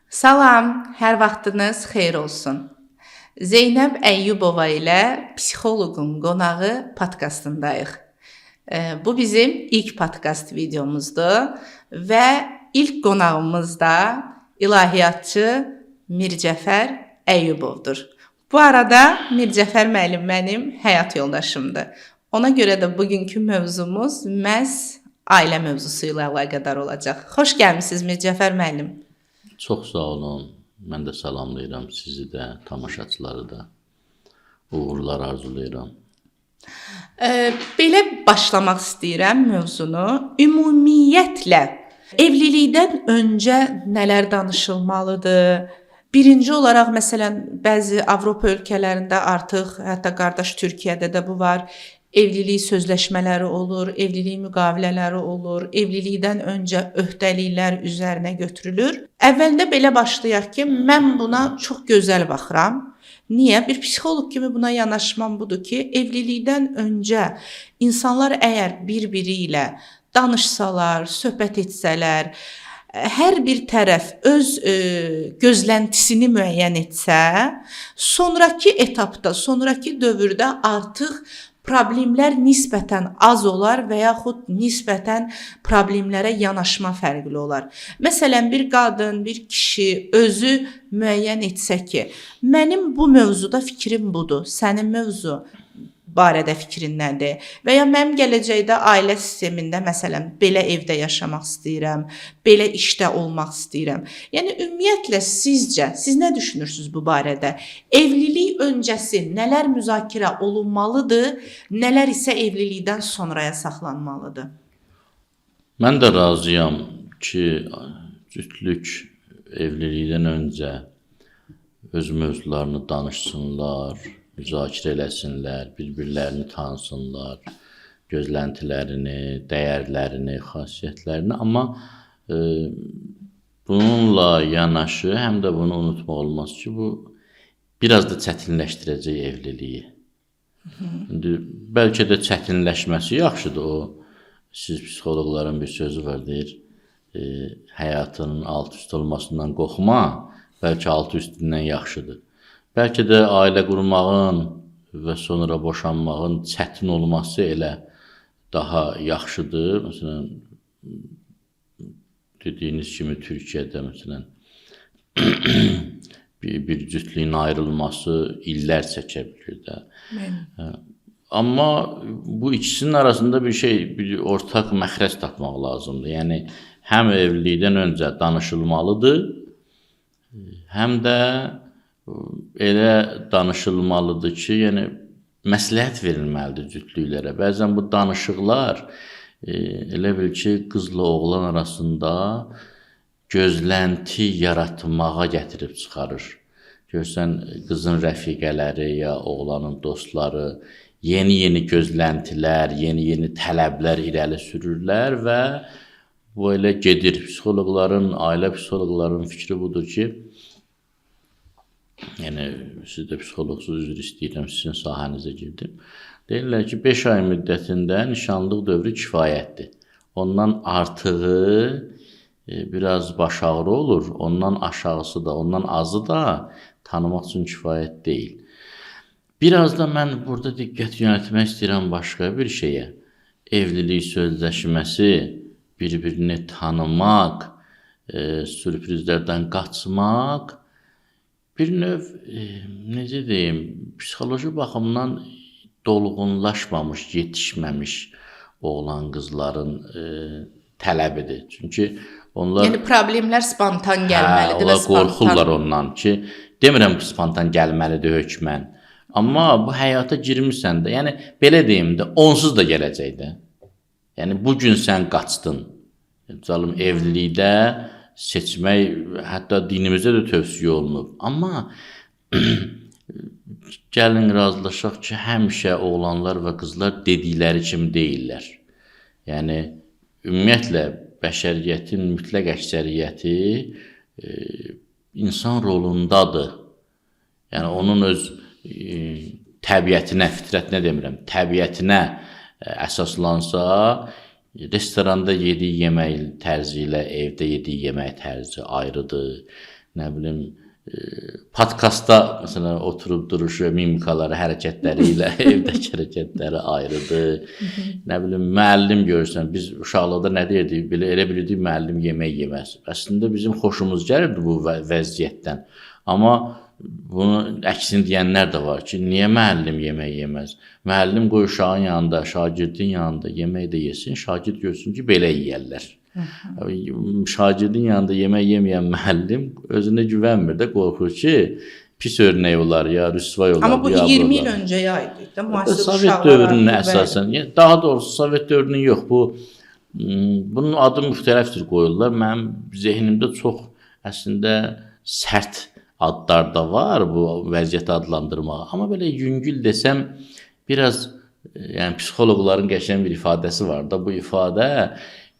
Salam, hər vaxtınız xeyir olsun. Zeynəb Əyyubova ilə psixoloqun qonağı podkastındayıq. Bu bizim ilk podkast videomuzdur və ilk qonağımız da ilahiyyatçı Mircəfər Əyyubovdur. Bu arada Mircəfər müəllim mənim həyat yoldaşımdır. Ona görə də bugünkü mövzumuz məhz ailə mövzusu ilə əlaqədar olacaq. Xoş gəlmisiniz Mircəfər müəllim. Çox sağ olun. Mən də salamlayıram sizi də, tamaşaçıları da. Uğurlar arzulayıram. Belə başlamaq istəyirəm mövzunu. Ümumiyyətlə evlilikdən öncə nələr danışılmalıdır? Birinci olaraq məsələn bəzi Avropa ölkələrində artıq, hətta qardaş Türkiyədə də bu var. Evlilik sözləşmələri olur, evlilik müqavilələri olur, evlilikdən öncə öhdəliklər üzərinə götürülür. Əvvəldə belə başlayaq ki, mən buna çox gözəl baxıram. Niyə? Bir psixoloq kimi buna yanaşmam budur ki, evlilikdən öncə insanlar əgər bir-biri ilə danışsalar, söhbət etsələr, hər bir tərəf öz gözləntisini müəyyən etsə, sonrakı etapda, sonrakı dövrdə artıq problemlər nisbətən az olar və yaxud nisbətən problemlərə yanaşma fərqli olar. Məsələn, bir qadın, bir kişi özü müəyyən etsə ki, mənim bu mövzuda fikrim budur, sənin mövzu barədə fikrin nədir? Və ya mənim gələcəkdə ailə sistemində məsələn belə evdə yaşamaq istəyirəm, belə işdə olmaq istəyirəm. Yəni ümumiyyətlə sizcə siz nə düşünürsüz bu barədə? Evlilik öncəsi nələr müzakirə olunmalıdır, nələr isə evlilikdən sonraya saxlanmalıdır? Mən də razıyam ki, cütlük evlilikdən öncə öz mövzularını danışsınlar, müzakirə eləsinlər, bir-birlərini tanısınlar, gözləntilərini, dəyərlərini, xasiyyətlərini. Amma bununla yanaşı, həm də bunu unutmaq olmaz ki, bu biraz da çətinləşdirəcək evliliyi. İndi, bəlkə də çətinləşməsi yaxşıdır o. Siz psixoloqların bir sözü var, deyir, həyatının alt-üst olmasından qorxma, bəlkə alt-üstündən yaxşıdır. Bəlkə də ailə qurmağın və sonra boşanmağın çətin olması elə daha yaxşıdır. Məsələn, dediyiniz kimi Türkiyədə məsələn bir cütlüyün ayrılması illər çəkə bilir də. Amma bu ikisinin arasında bir ortaq məxrəc tapmaq lazımdır. Yəni, həm evlilikdən öncə danışılmalıdır, həm də elə danışılmalıdır ki, yəni məsləhət verilməlidir cütlüklərə. Bəzən bu danışıqlar elə bil ki, qızla oğlan arasında gözlənti yaratmağa gətirib çıxarır. Görsən, qızın rəfiqələri ya oğlanın dostları yeni-yeni gözləntilər, yeni-yeni tələblər irəli sürürlər və bu elə gedir. Psixoloqların, ailə psixoloqların fikri budur ki, yəni, siz də psixoloqsuz üzr istəyirəm, sizin sahənizə girdim. Deyirlər ki, 5 ay müddətində nişanlıq dövrü kifayətdir. Ondan artığı biraz baş ağrı olur, ondan aşağısı da, ondan azı da tanımaq üçün kifayət deyil. Biraz da mən burada diqqət yönətmək istəyirəm başqa bir şeyə. Evlilik sözləşməsi, bir-birini tanımaq, sürprizlərdən qaçmaq, bir növ, necə deyim, psixoloji baxımdan dolğunlaşmamış, yetişməmiş oğlan qızların tələbidir. Çünki onlar... Yəni, problemlər spontan gəlməlidir və onlar qorxurlar ondan ki, demirəm ki, spontan gəlməlidir hökmən. Amma bu həyata girmirsən də, yəni, belə deyim də, onsuz da gələcək də. Yəni, bugün sən qaçdın. Canım, evlilikdə seçmək, hətta dinimizdə də tövsiyə olunub. Amma gəlin razılaşaq ki, həmişə oğlanlar və qızlar dedikləri kimi deyirlər. Yəni, ümumiyyətlə, bəşəriyyətin mütləq əksəriyyəti insan rolundadır. Yəni, onun öz təbiətinə, fitrətinə demirəm, təbiətinə əsaslansa, restoranda yediyi yemək tərzi ilə evdə yediyi yemək tərzi ayrıdır. nə bilim, podkastda məsələn oturub duruşu, mimikaları, hərəkətləri ilə evdəki hərəkətləri ayrıdır. Nə bilim, müəllim görürsən, biz uşaqlıqda nə deyirdik? Belə elə bilirdik müəllim yemək yeməz. Əslində bizim xoşumuz gəlirdi bu vəziyyətdən. Amma bunu əksini deyənlər də var ki, niyə müəllim yemək yeməz? Müəllim qoy uşağın yanında, şagirdin yanında yemək də yesin, şagird görsün ki, belə yeyərlər. Şagirdin yanında yemək yeməyən müəllim özünə güvənmir də, qorxur ki, pis örnək olar, ya rüsvay olar. Amma bu 20 il öncəyə aiddir də, müasir Sovet dövrünün əsasən, daha doğrusu Sovet dövrünün yox, bunun adı müxtəlifdir qoyurlar. Mənim zehnimdə çox əslində sərt adlar da var bu vəziyyəti adlandırmağa. Amma belə yüngül desəm, biraz yəni psixoloqların qəşəng bir ifadəsi var da, bu ifadə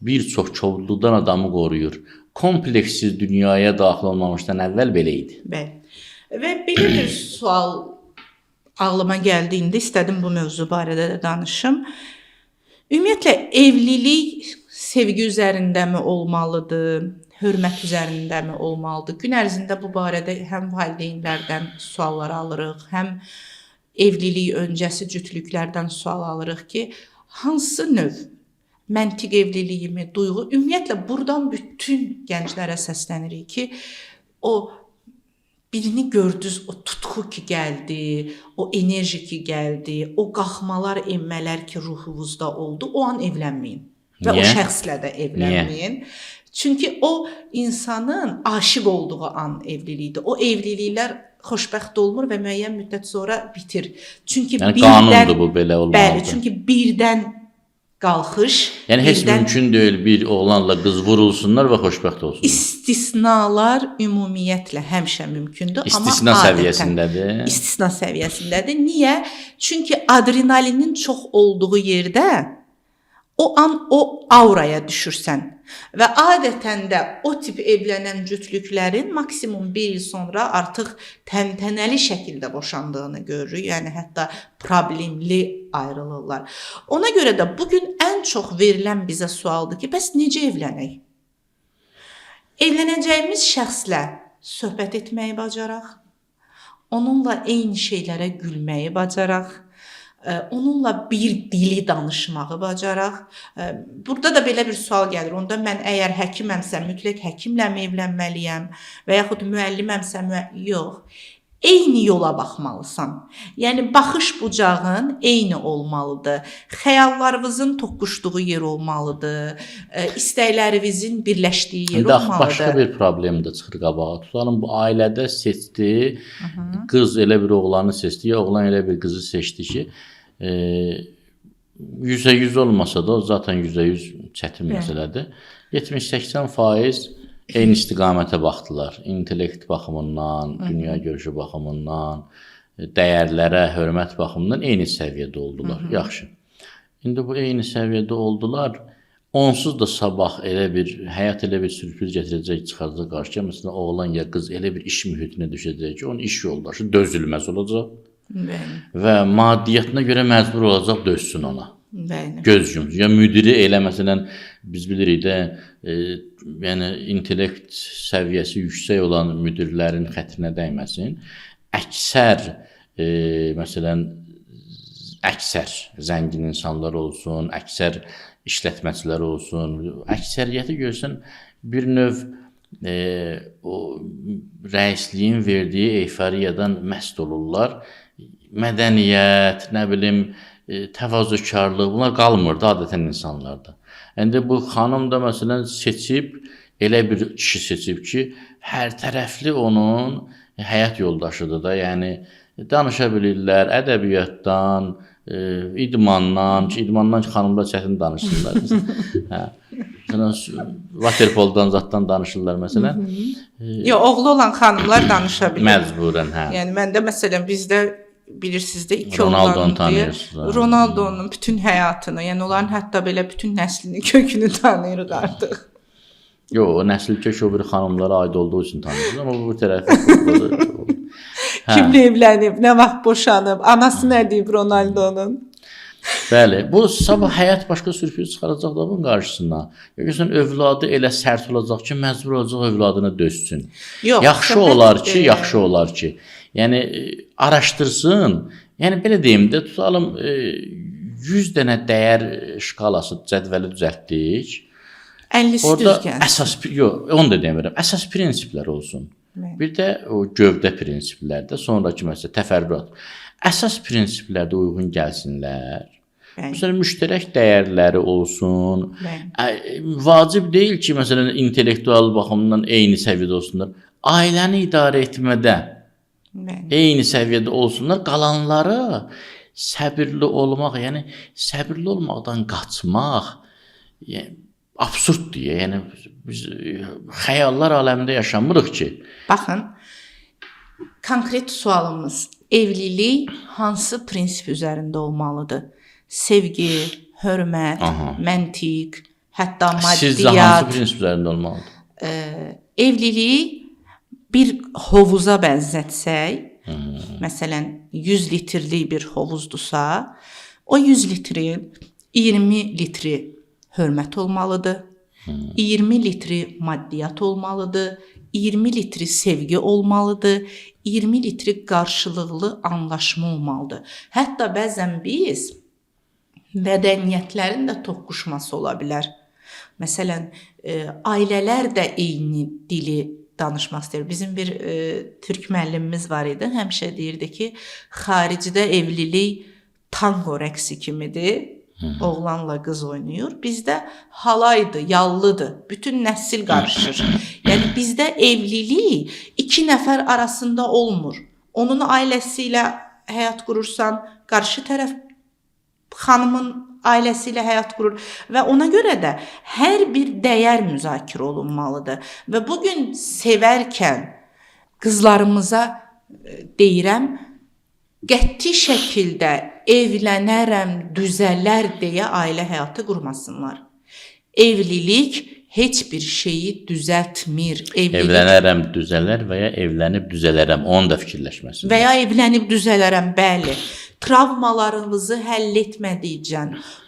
bir çox kobudluqdan adamı qoruyur. Kompleksiz dünyaya daxil olmamışdan əvvəl belə idi. Bəli. Və belə bir sual ağlıma gəldiyində istədim bu mövzu barədə də danışım. Ümumiyyətlə evlilik sevgi üzərindəmi olmalıdır, hörmət üzərindəmi olmalıdır? Gün ərzində bu barədə həm valideynlərdən suallar alırıq, həm evlilik öncəsi cütlüklərdən sual alırıq ki, hansı növ məntiq evliliyimi, duyğu, ümumiyyətlə buradan bütün gənclərə səslənirik ki, o birini gördünüz, o tutqu ki gəldi, o enerji ki gəldi, o qalxmalar, enmələr ki ruhunuzda oldu, o an evlənməyin. Və o şəxslə də evlənməyin. Çünki o insanın aşiq olduğu an evlilikdir. O evliliklər xoşbəxt olmur və müəyyən müddət sonra bitir. Çünki yəni qanundur bu, belə olmalıdır. Bəli, çünki birdən qalxış. Yəni heç mümkün deyil bir oğlanla qız vurulsunlar və xoşbəxt olsunlar. İstisnalar ümumiyyətlə həmişə mümkündür, İstisna amma səviyyəsindədir. İstisna səviyyəsindədir. Niyə? Çünki adrenalinin çox olduğu yerdə o an o auraya düşürsən və adətən də o tip evlənən cütlüklərin maksimum 1 il sonra artıq təntənəli şəkildə boşandığını görürük. Yəni hətta problemli ayrılırlar. Ona görə də bugün ən çox verilən bizə sualdır ki, bəs necə evlənək? Evlənəcəyimiz şəxslə söhbət etməyi bacaraq, onunla eyni şeylərə gülməyi bacaraq, onunla bir dili danışmağı bacaraq. Burada da belə bir sual gəlir. Onda mən əgər həkiməmsə mütləq həkimlə mi evlənməliyəm və yaxud müəlliməmsə yox. Eyni yola baxmalısan. Yəni baxış bucağın eyni olmalıdır. Xəyallarınızın toqquşduğu yer olmalıdır. İstəklərinizin birləşdiyi yer olmalıdır. Başqa bir problem də çıxır qabağa. Tutalım bu ailədə seçdi, qız elə bir oğlanı seçdi, ya oğlan elə bir qızı seçdi ki, %100 olmasa da o zaten %100 çətin məsələdir. 70-80% eyni istiqamətə baxdılar. İntellekt baxımından, dünya görüşü baxımından, dəyərlərə, hörmət baxımından eyni səviyyədə oldular. Yaxşı. İndi bu eyni səviyyədə oldular. Onsuz da sabah həyat elə bir sürpriz gətirəcək, çıxaracaq qarşıya. Məsələn, oğlan ya qız elə bir iş mühitinə düşəcək ki, onun iş yoldaşı dözülməz olacaq. Və maddiyyatına görə məcbur olacaq dözsün ona. Göz yumur. Ya müdiri elə məsələn biz bilirik də yəni intellekt səviyyəsi yüksək olan müdirlərin xətrinə dəyməsin. Əksər məsələn əksər zəngin insanlar olsun, əksər işlətməçilər olsun, əksəriyyəti görsən bir növ o rəisliyin verdiyi eyfariyadan məst olurlar. Mədəniyyət, nə bilim, təvazökarlıq, bunlar qalmırdı adətən insanlarda. İndi bu xanım da məsələn seçib, elə bir kişi seçib ki, hər tərəfli onun həyat yoldaşıdır da, yəni danışa bilirlər, ədəbiyyatdan, idmandan ki, xanımlar çətin danışırlar. Vaterpoldan zatdan danışırlar məsələn. Yox, oğlu olan xanımlar danışa bilir. Məcburən, hə. Yəni məndə məsələn bizdə bilirsiniz də 2 oğlan deyə Ronaldonun bütün həyatını, yəni onların hətta belə bütün nəslini, kökünü tanıyırıq artıq. Yox, o nəsil kök o bir xanımlara aid olduğu üçün tanıyırıq, amma bu tərəfi Kimlə evlənib, nə vaxt boşanıb, anası nə deyib Ronaldonun? Bəli, bu sabah həyat başqa sürpriz çıxaracaq da bunun qarşısına. Görürsən övladı elə sərt olacaq ki, məcbur olacaq övladını dözsün. Yox, Yaxşı olar ki, yəni araşdırsın. Yəni belə deyim də, tutalım 100 dənə dəyər şkalası cədvəli düzəltdik. 50-si Orada düzgən. əsas onu da demirəm. Əsas prinsiplər olsun. Bir də o gövdə prinsiplərdə, sonrakı məsələ təfərrüat. Əsas prinsiplərdə uyğun gəlsinlər. Məsələn, müştərək dəyərləri olsun. Vacib deyil ki, məsələn, intellektual baxımdan eyni səviyyədə olsunlar. Ailəni idarə etmədə eyni səviyyədə olsunlar. Qalanları səbirli olmaq, yəni səbirli olmaqdan qaçmaq absurddur. Yəni biz xəyallar aləmində yaşamırıq ki. Baxın, konkret sualımız, evlilik hansı prinsip üzərində olmalıdır? Sevgi, hörmət, məntiq, hətta maddiyyat. Sizcə hansı prinsip üzərində olmalıdır? Evliliyi bir hovuza bənzətsək, məsələn 100 litrlik bir hovuzdursa, o 100 litrin 20 litri hörmət olmalıdır, 20 litri maddiyyat olmalıdır, 20 litri sevgi olmalıdır, 20 litri qarşılıqlı anlaşma olmalıdır. Hətta bəzən biz mədəniyyətlərin də toqquşması ola bilər. Məsələn, ailələr də eyni dili danışmaq istəyir. Bizim bir türk müəllimimiz var idi. Həmişə deyirdi ki, xaricdə evlilik tango rəqsi kimidir. Oğlanla qız oynayır. Bizdə halaydı, yallıdır. Bütün nəsil qarışır. Yəni bizdə evlilik iki nəfər arasında olmur. Onun ailəsi ilə həyat qurursan, qarşı tərəf xanımın ailəsi ilə həyat qurur və ona görə də hər bir dəyər müzakirə olunmalıdır. Və bu gün sevərkən qızlarımıza deyirəm, qəti şəkildə evlənərəm, düzələr deyə ailə həyatı qurmasınlar. Evlilik heç bir şeyi düzəltmir. Evlənərəm, düzələr və ya evlənib düzələrəm, onu da fikirləşməsin. Və ya evlənib düzələrəm, bəli. Travmalarınızı həll etmədikcə,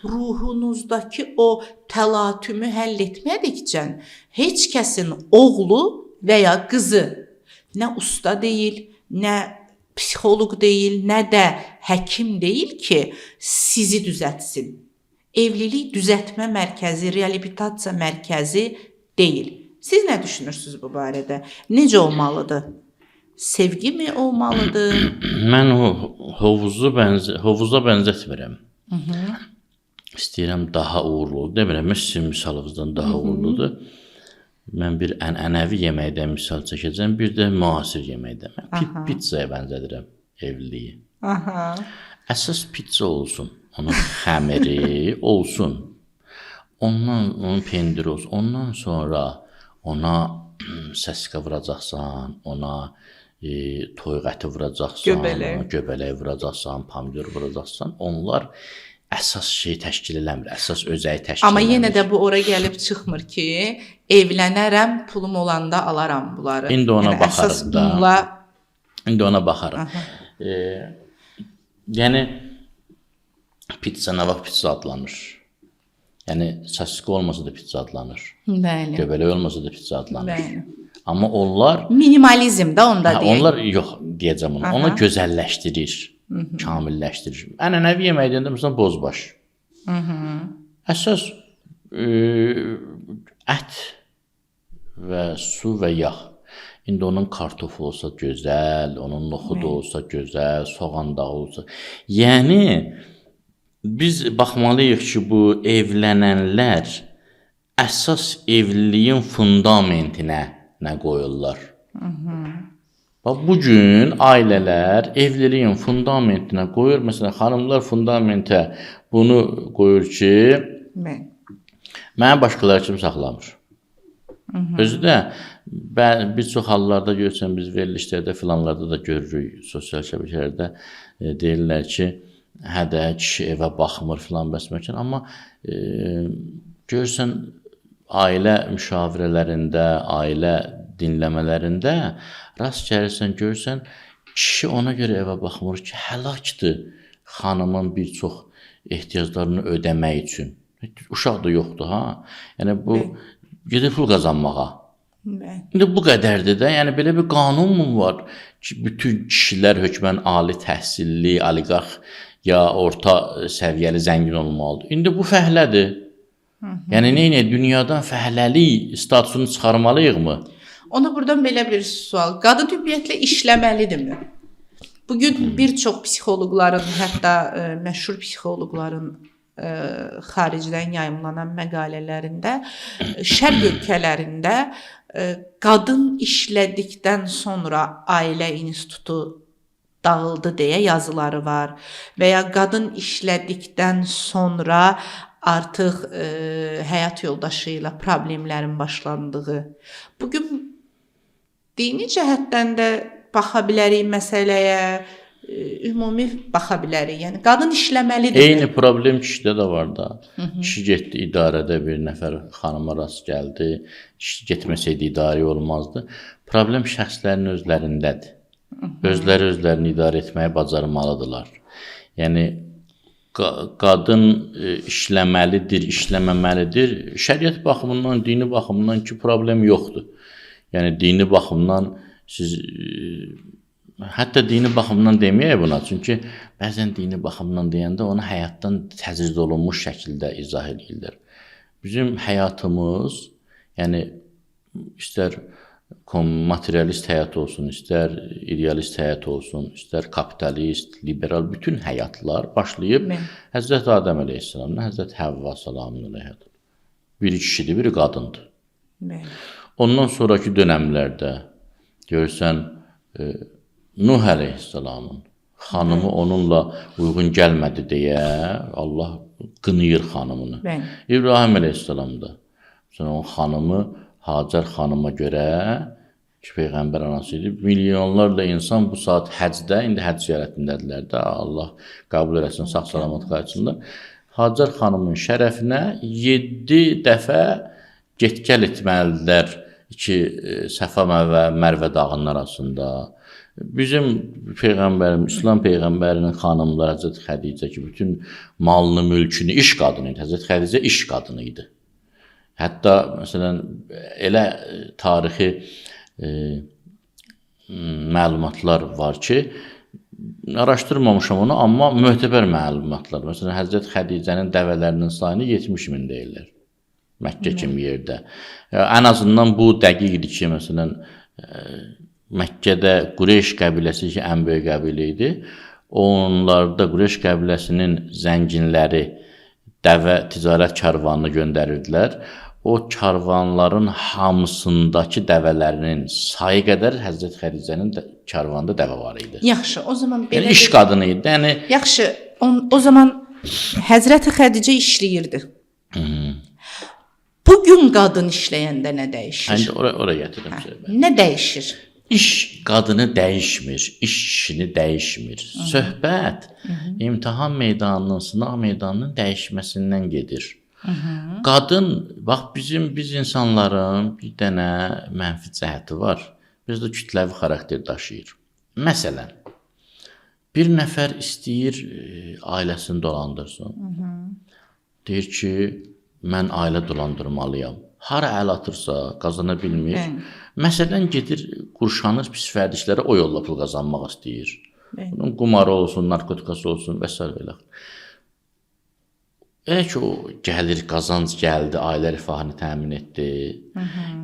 ruhunuzdakı o təlatümü həll etmədikcə, heç kəsin oğlu və ya qızı nə usta deyil, nə psixoloq deyil, nə də həkim deyil ki, sizi düzəltsin. Evlilik düzəltmə mərkəzi, reabilitasiya mərkəzi deyil. Siz nə düşünürsünüz bu barədə? Necə olmalıdır? Sevgi mi olmalıdır? Mən o hovuza bənzətmirəm. İstəyirəm daha uğurlu. Demirəm, sizin misalınızdan daha uğurludur. Mən bir ənənəvi yeməkdən misal çəkəcəm, bir də müasir yeməkdən. Mən pizzaya bənzədirəm evliliyi. Əsas pizza olsun. Onun xəmiri olsun. Onun pendiri olsun. Ondan sonra ona səska vuracaqsan, ona toyuq əti vuracaqsan, göbələk vuracaqsan, pomidor vuracaqsan. Onlar əsas şey təşkil eləmir, əsas özəyi təşkil eləmir. Amma yenə də bu ora gəlib çıxmır ki, evlənərəm, pulum olanda alaram bunları. İndi ona baxarıq da. İndi ona baxarıq. Yəni, pizza nə vaxt pizza adlanır? Yəni, sassiska olmasa da pizza adlanır. Bəli. Göbələk olmasa da pizza adlanır. Bəli. Amma onlar... Minimalizm də onda deyək. Onlar, yox, deyəcəm onu. Onu gözəlləşdirir, kamilləşdirir. Ənənəvi yeməkdən də məsələn bozbaş. Əsas ət və su və yağ. İndi onun kartofu olsa gözəl, onun noxudu olsa gözəl, soğan dağı olsa. Yəni, biz baxmalıyıq ki, bu evlənənlər əsas evliliyin fundamentinə nə qoyurlar. Bugün ailələr evliliyin fundamentinə qoyur. Məsələn, xanımlar fundamentə bunu qoyur ki, mənə başqaları kimi saxlamır. Özü də bir çox hallarda görürsən, biz verilişlərdə filanlarda da görürük, sosial şəbəkələrdə deyirlər ki, hə də kişi evə baxmır filan bəsməkən. Amma görürsən, ailə müşavirələrində, ailə dinləmələrində rast gəlirsən, görürsən, kişi ona görə evə baxmır ki, həlakdır xanımın bir çox ehtiyaclarını ödəmək üçün. Uşaq da yoxdur ha. Yəni bu gedir pul qazanmağa. İndi bu qədərdir də. Yəni belə bir qanun mu var ki, bütün kişilər hökmən ali təhsilli, oliqarx ya orta səviyyəli zəngin olmalıdır. İndi bu fəhlədir. Yəni nə dünyadan fəhləlik statusunu çıxarmalıyıqmı? Ona buradan belə bir sual. Qadın ümumiyyətlə işləməlidirmi? Bugün bir çox psixoloqların, hətta məşhur psixoloqların xaricdən yayımlanan məqalələrində şərq ölkələrində qadın işlədikdən sonra ailə institutu dağıldı deyə yazıları var və ya qadın işlədikdən sonra artıq həyat yoldaşı ilə problemlərin başlandığı. Bugün dini cəhətdən də baxa bilərik məsələyə, ümumi baxa bilərik. Yəni qadın işləməlidir. Eyni problem kişidə də var da. Kişi getdi idarədə bir nəfər xanıma rast gəldi. Kişi getməsəydi idarə olmazdı. Problem şəxslərin özlərindədir. Özləri özlərini idarə etməyi bacarmalıdırlar. Yəni qadın işləməlidir, işləməməlidir. Şəriət baxımından, dini baxımından ki problem yoxdur. Yəni dini baxımdan siz hətta dini baxımdan deməyək buna. Çünki bəzən dini baxımdan deyəndə onu həyatdan təcrid olunmuş şəkildə izah edirlər. Bizim həyatımız, yəni istər materialist həyat olsun, istər idealist həyat olsun, istər kapitalist, liberal, bütün həyatlar başlayıb Həzrət Adəm əleyhissalamdan Həzrət Həvva salamın həyatı. Biri kişidir, biri qadındır. Ondan sonraki dönəmlərdə görürsən Nuh əleyhissalamın xanımı onunla uyğun gəlmədi deyə Allah qınıyır xanımını. İbrahim əleyhissalamda onun xanımı Hacər xanıma görə ki, Peyğəmbər anası idi. Milyonlarla insan bu saat həcdə, indi həcc ziyarətindədirlər də. Allah qəbul eləsin, sağ-salamat qayıtsınlar. Hacər xanımın şərəfinə 7 dəfə get-gəl etməlidirlər ki, Səfa və Mərvə dağının arasında. Bizim Peyğəmbərimiz, İslam Peyğəmbərinin xanımları Həzrət Xədicə ki, bütün malını, mülkünü, iş qadını idi. Həzrət Xədicə iş qadını idi. Hətta, məsələn, elə tarixi məlumatlar var ki, araşdırmamışam onu, amma möhtəbər məlumatlar. Məsələn, Həzrət Xədicənin dəvələrinin sayını 70 min deyirlər. Məkkə kimi yerdə. Ən azından bu dəqiqdir ki, məsələn, Məkkədə Qureyş qəbiləsi ki, ən böyük qəbilə idi. Onlarda Qureyş qəbiləsinin zənginləri dəvə ticarət karvanını göndərirdilər. O karvanların hamısındakı dəvələrinin sayı qədər Həzrət Xədicənin karvanında dəvə var idi. Yaxşı, o zaman belə... Yəni, iş qadını idi. Yəni... Yaxşı, o zaman Həzrət Xədicə işləyirdi. Bugün qadın işləyəndə nə dəyişir? İndi ora gətirim söhbət. Nə dəyişir? İş qadını dəyişmir, iş kişini dəyişmir. Söhbət imtahan meydanının, sınaq meydanının dəyişməsindən gedir. Qadın, bax biz insanların bir dənə mənfi cəhəti var. Biz də kütləvi xarakter daşıyır. Məsələn, bir nəfər istəyir ailəsini dolandırsın. Deyir ki, mən ailə dolandırmalıyam. Hara əl atırsa qazana bilmir. Məsələn, gedir, qurşanır pis vərdişlərə o yolla pul qazanmaq istəyir. Bunun qumarı olsun, narkotikası olsun və s. Elə ki, o gəlir, qazanc gəldi, ailə rifahını təmin etdi.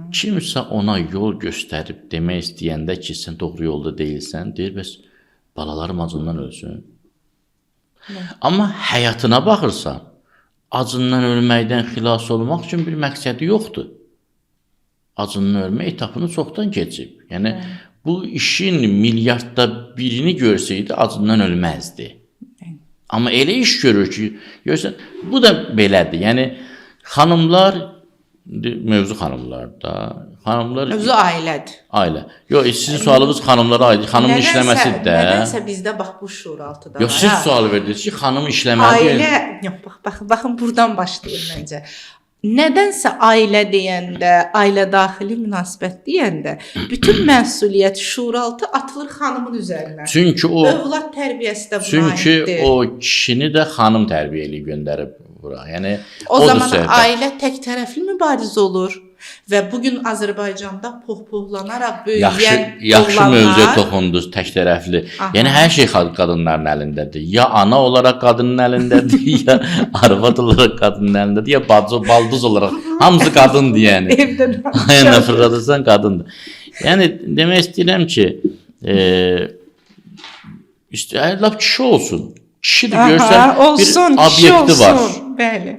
Kimsə ona yol göstərib demək istəyəndə ki, sən doğru yolda deyilsən, deyir, bəs balalarım acından ölsün. Amma həyatına baxırsan, acından ölməkdən xilas olmaq üçün bir məqsədi yoxdur. Acından ölmə etapını çoxdan keçib. Yəni, bu işin milyardda birini görsəydi, acından ölməzdi. Amma elə iş görür ki, görürsən, bu da belədir. Yəni, xanımlar, mövzu xanımlarda, xanımlar... Mövzu ailədir. Ailə. Yox, sizin sualınız xanımlara aiddir. Xanımın işləməsidir də. Nədənsə bizdə bax bu şuur altıda var. Yox, siz sual verdiniz ki, xanım işləməlidir. Ailə, yox, baxın, buradan başlayır məncə. nədənsə ailə deyəndə, ailə daxili münasibət deyəndə bütün məsuliyyət şuuraltı atılır xanımın üzərinə. Çünki o övlad tərbiyəsi də buna aiddir. o kişini də xanım tərbiyələyib göndərib bura. Yəni o zaman ailə tək tərəfli mübarizə olur. Və bugün Azərbaycanda pohpohlanaraq böyüyən yaxşı mövzuya toxundunuz, tək tərəfli. Yəni hər şey qadınların əlindədir. Ya ana olaraq qadının əlindədir, ya arvad olaraq qadının əlindədir, ya bacı, baldız olaraq. Hamısı qadındır yəni. Evdən Aynen fırladırsan qadındır. Yəni demək istəyirəm ki, işte lap kişi olsun. Kişi də görsən bir obyekti var. Bəli.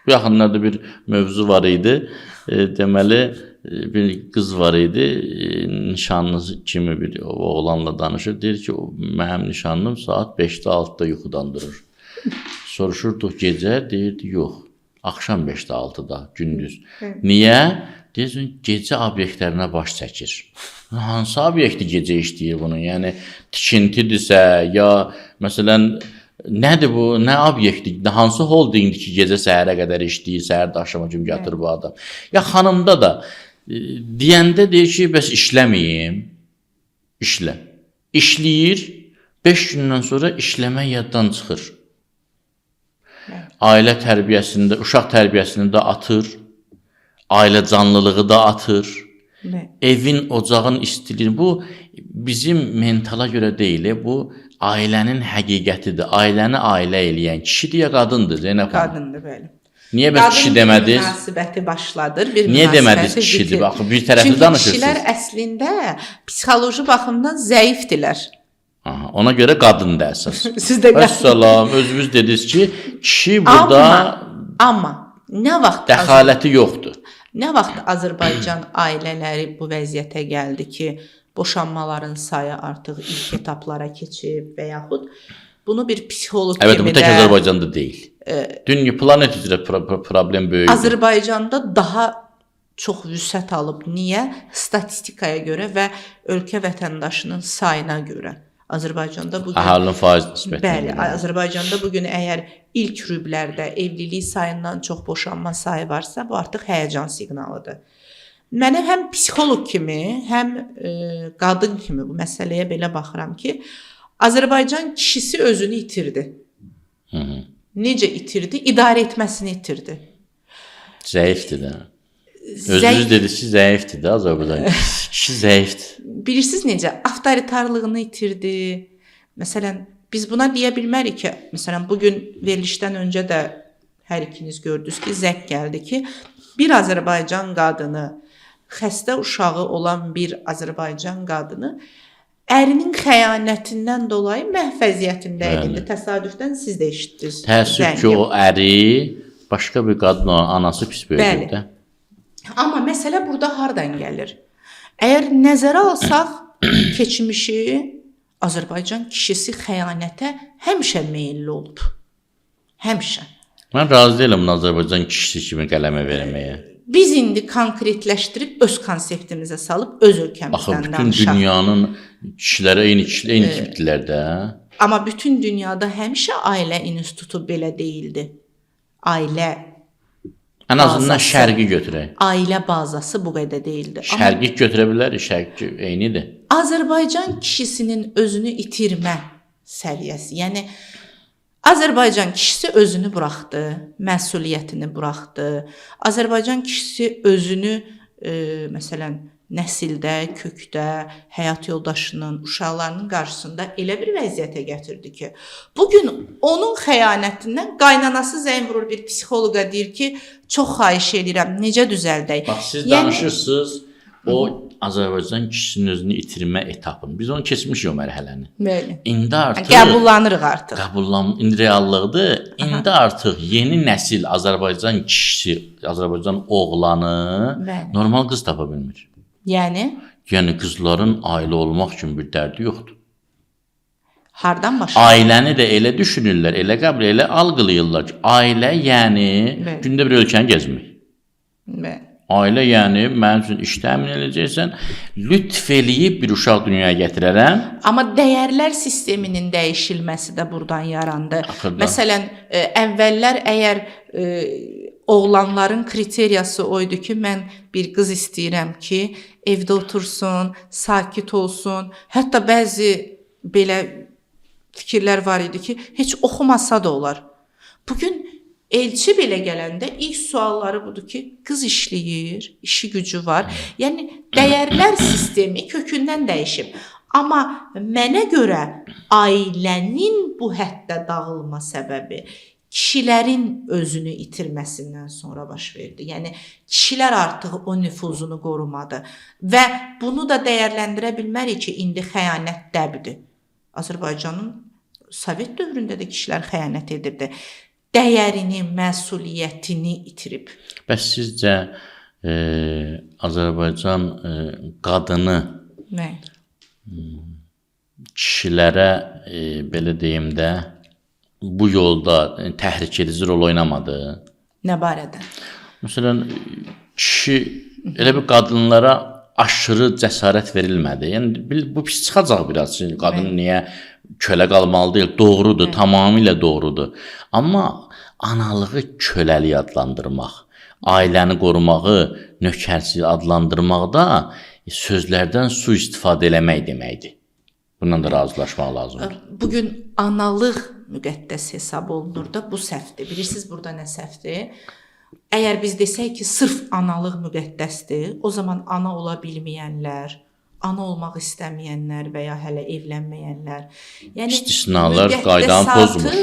Bu yaxınlarda bir mövzu var idi. Deməli bir qız var idi, nişanlısı kimi bir oğlanla danışır. Deyir ki, mənim nişanlım saat 5-də 6-da yuxudan durur. Soruşurduq gecə, deyirdi yox, axşam 5-də 6-da, gündüz. Niyə? Deyirsən, gecə obyektlərinə baş çəkir. Hansı obyekti gecə işləyir bunu? Yəni tikintidirsə, ya məsələn nədir bu? Nə obyekti? Hansı holdingdir ki, gecə səhərə qədər işləyir, səhər də axşama kimi yatır bu adam? Ya xanımda da deyəndə deyir ki, bəs işləməyim. İşlə. İşləyir, 5 gündən sonra işləmə yaddan çıxır. Ailə tərbiyəsində, uşaq tərbiyəsini də atır, ailə canlılığı da atır. Evin, ocağın istiliyi. Bu bizim mentala görə deyil, bu ailənin həqiqətidir. Ailəni ailə eləyən kişidir ya qadındır Zeynəb xanım? Qadındır, bəli. Niyə bəs kişi demədi? Qadın münasibəti başladır, bir Niyə münasibəti demədi kişidir? Bax, bir tərəfli danışırsınız. Çünki kişilər əslində psixoloji baxımdan zəifdirlər. Aha, ona görə qadındır əsas. Siz də Vəssalam, özünüz dediniz ki, kişi burada amma nə vaxt dəxaləti yoxdur. Nə vaxt Azərbaycan ailələri bu vəziyyətə gəldi ki, boşanmaların sayı artıq ilk etaplara keçib və yaxud bunu bir psixoloq kimi də... Evet, bu tək Azərbaycanda deyil. Dünya planet üzrə problem böyükdür. Azərbaycanda daha çox vüsət alıb. Niyə? Statistikaya görə və ölkə vətəndaşının sayına görə. Azərbaycanda bugün... Əhalinin faiz nisbəti. Bəli, Azərbaycanda bugün əgər ilk rüblərdə evlilik sayından çox boşanma sayı varsa, bu artıq həyəcan siqnalıdır. Mənə həm psixoloq kimi, həm qadın kimi bu məsələyə belə baxıram ki, Azərbaycan kişisi özünü itirdi. Necə itirdi? İdarə etməsini itirdi. Zəifdir də. Özünüz dediniz ki, zəifdir də Azərbaycan. Kişi zəifdir. Bilirsiniz necə? Avtoritarlığını itirdi. Məsələn, biz buna deyə bilmərik ki, məsələn, bugün verilişdən öncə də hər ikiniz gördünüz ki, zəng gəldi ki, bir Azərbaycan qadını, xəstə uşağı olan bir Azərbaycan qadını ərinin xəyanətindən dolayı məhv vəziyyətində idi. Təsadüfdən siz də eşitdiniz. Təəssüf ki, o əri başqa bir qadın olan anası pis böyüdür də. Amma məsələ burada hardan gəlir? Əgər nəzərə alsaq, keçmişi Azərbaycan kişisi xəyanətə həmişə meyilli olub. Həmişə. Mən razı deyiləm Azərbaycan kişisi kimi qələmə verməyə. Biz indi konkretləşdirib öz konseptimizə salıb öz ölkəmizdən danışaq. Bütün dünyanın kişiləri eyni tipdirlər də. Amma bütün dünyada həmişə ailə institutu belə deyildi. Ailə ən azından şərqi götürək. Ailə bazası bu qədər deyildi. Şərqi götürə bilərik, şərqi eynidir. Azərbaycan kişisinin özünü itirmə səviyyəsi, yəni Azərbaycan kişisi özünü buraxdı, məsuliyyətini buraxdı. Azərbaycan kişisi özünü məsələn nəsildə, kökdə, həyat yoldaşının, uşaqlarının qarşısında elə bir vəziyyətə gətirdi ki, bugün onun xəyanətindən qaynanası zəng vurur bir psixoloqa, deyir ki, çox xahiş edirəm, necə düzəldək? Bax, siz danışırsınız, o Azərbaycan kişisinin özünü itirmə etapını. Biz onu keçmişik o mərhələni. Bəli. İndi artıq qəbullanırıq artıq. İndi reallıqdır. İndi artıq yeni nəsil Azərbaycan kişisi, Azərbaycan oğlanı normal qız tapa bilmir. Yəni qızların ailə olmaq kimi bir dərdi yoxdur. Hardan başlayır? Ailəni də elə düşünürlər, elə qəbul, elə algılayırlar ki, ailə yəni gündə bir ölkəni gəzmək. Bəli. Ailə yəni mənim üçün iş təmin edəcəksən, lütf eləyib bir uşaq dünyaya gətirərəm. Amma dəyərlər sisteminin dəyişilməsi də buradan yarandı. Məsələn, əvvəllər əgər oğlanların kriteriyası oydu ki, mən bir qız istəyirəm ki, evdə otursun, sakit olsun. Hətta bəzi belə fikirlər var idi ki, heç oxumasa da olar. Bugün elçi belə gələndə ilk sualları budur ki, qız işləyir, işi gücü var. Yəni dəyərlər sistemi kökündən dəyişib. Amma mənə görə ailənin bu həddə dağılma səbəbi kişilərin özünü itirməsindən sonra baş verdi. Yəni kişilər artıq o nüfuzunu qorumadı və bunu da dəyərləndirə bilmərik ki, indi xəyanət dəbdir. Azərbaycanın Sovet dövründə də kişilər xəyanət edirdi. Dəyərini, məsuliyyətini itirib. Bəs sizcə Azərbaycan qadını kişilərə belə deyim də bu yolda təhrik edici rol oynamadı? Nə barədə? Məsələn, kişi elə bir qadınlara aşırı cəsarət verilmədi. Yəni bu pis çıxacaq biraz. Qadın niyə kölə qalmalı deyil? Doğrudur, tamamilə doğrudur. Amma analığı köləlik adlandırmaq, ailəni qorumağı nökərçilik adlandırmaq da sözlərdən sui-istifadə eləmək deməkdir. Bundan da razılaşmaq lazımdır. Bugün analıq müqəddəs hesab olunur da, bu səhvdir. Bilirsiniz burada nə səhvdir? Əgər biz desək ki, sırf analıq müqəddəsdir, o zaman ana ola bilməyənlər, ana olmaq istəməyənlər və ya hələ evlənməyənlər, yəni istisnalar qaydanı pozmur.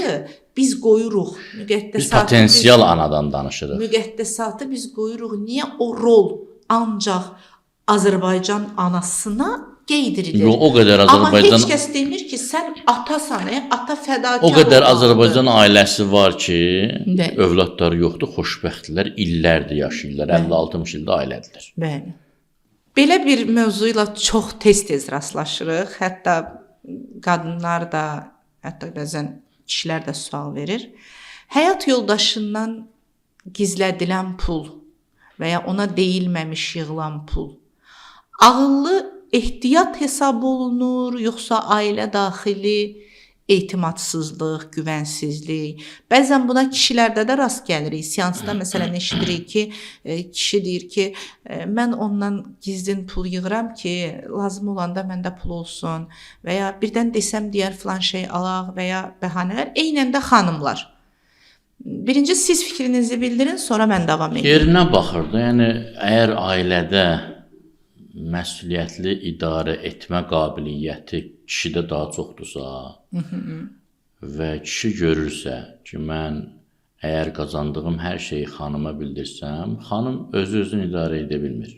Biz qoyuruq. Biz potensial anadan danışırıq. Müqəddəsatı biz qoyuruq. Niyə o rol ancaq Azərbaycan anasına qeydirilir? Yox, o qədər Azərbaycan... Amma heç kəs demir ki, sən atasan, ata fədakar o qədər Azərbaycan ailəsi var ki, Bəli. övladları yoxdur, xoşbəxtdirlər, illərdir yaşayırlar, 50-60 ildə ailədirlər. Bəli. Belə bir mövzu ilə çox tez-tez rastlaşırıq. Hətta qadınlar da, hətta bəzən kişilər də sual verir. Həyat yoldaşından gizlədilən pul və ya ona deyilməmiş yığılan pul ağıllı ehtiyat hesab olunur, yoxsa ailə daxili etimadsızlıq, güvənsizlik. Bəzən buna kişilərdə də rast gəlirik. Seansda məsələn eşidirik ki, kişi deyir ki, mən ondan gizlin pul yığıram ki, lazım olanda məndə pul olsun və ya birdən desəm deyər filan şey alaq və ya bəhanələr. Eynən də xanımlar. Birinci siz fikrinizi bildirin, sonra mən davam edeyim. Yerinə baxır da, yəni əgər ailədə məsuliyyətli idarə etmə qabiliyyəti kişidə daha çoxdursa və kişi görürsə ki, mən əgər qazandığım hər şeyi xanıma bildirsəm, xanım özünü idarə edə bilmir.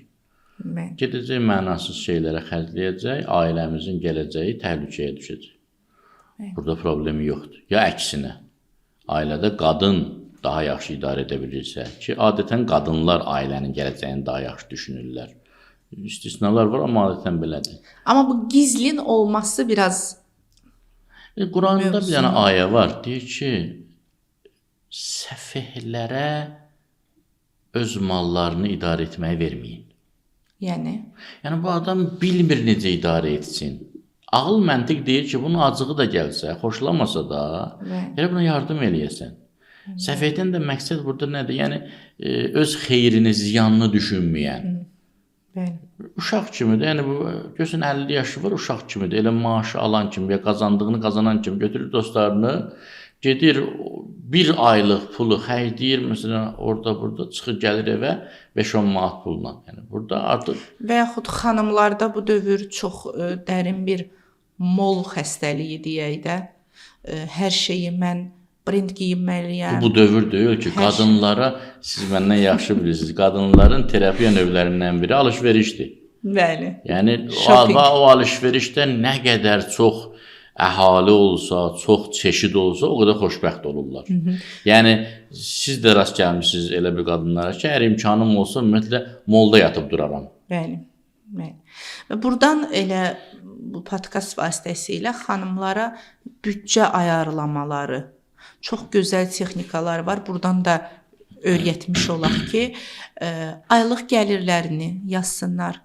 Gedəcək mənasız şeylərə xərcləyəcək, ailəmizin gələcəyi təhlükəyə düşəcək. Burada problemi yoxdur. Ya əksinə, ailədə qadın daha yaxşı idarə edə bilirsə ki, adətən qadınlar ailənin gələcəyini daha yaxşı düşünürlər. İstisnalar var, amma adətən belədir. Amma bu gizlin olması biraz... Quranda bir dənə ayə var, deyir ki, səfehlərə öz mallarını idarə etməyi verməyin. Yəni bu adam bilmir necə idarə etsin. Ağıl məntiq deyir ki, bunun acığı da gəlsə, xoşlamasa da, elə buna yardım eləyəsən. Səfehdən də məqsəd burada nədir? Yəni, öz xeyrini, ziyanını düşünməyən. Uşaq kimidir, yəni bu görsən 50 yaşı var, uşaq kimidir, elə maaşı alan kimi, ya qazandığını qazanan kimi götürür dostlarını, gedir bir aylıq pulu xərcləyir, məsələn orada burada çıxır gəlir evə 5-10 manat pulla. Yəni burada artıq və yaxud xanımlarda bu dövr çox dərin bir mol xəstəliyi deyək də, hər şeyi mən brend giyinməliyəm. Bu dövr deyil ki, qadınlara, siz məndən yaxşı bilirsiniz, qadınların terapiya növlərindən biri alış-verişdir. Bəli. Yəni, o alış-verişdə nə qədər çox əhali olsa, çox çeşid olsa, o qədər xoşbəxt olurlar. Yəni, siz də rast gəlmişsiniz elə bir qadınlara ki, əgər imkanım olsa, ümumiyyətlə, molda yatıb duraram. Bəli. Və buradan elə bu podkast vasitəsilə xanımlara büdcə ayarlamaları, çox gözəl texnikalar var. Buradan da öyrətmiş olaq ki, aylıq gəlirlərini yazsınlar,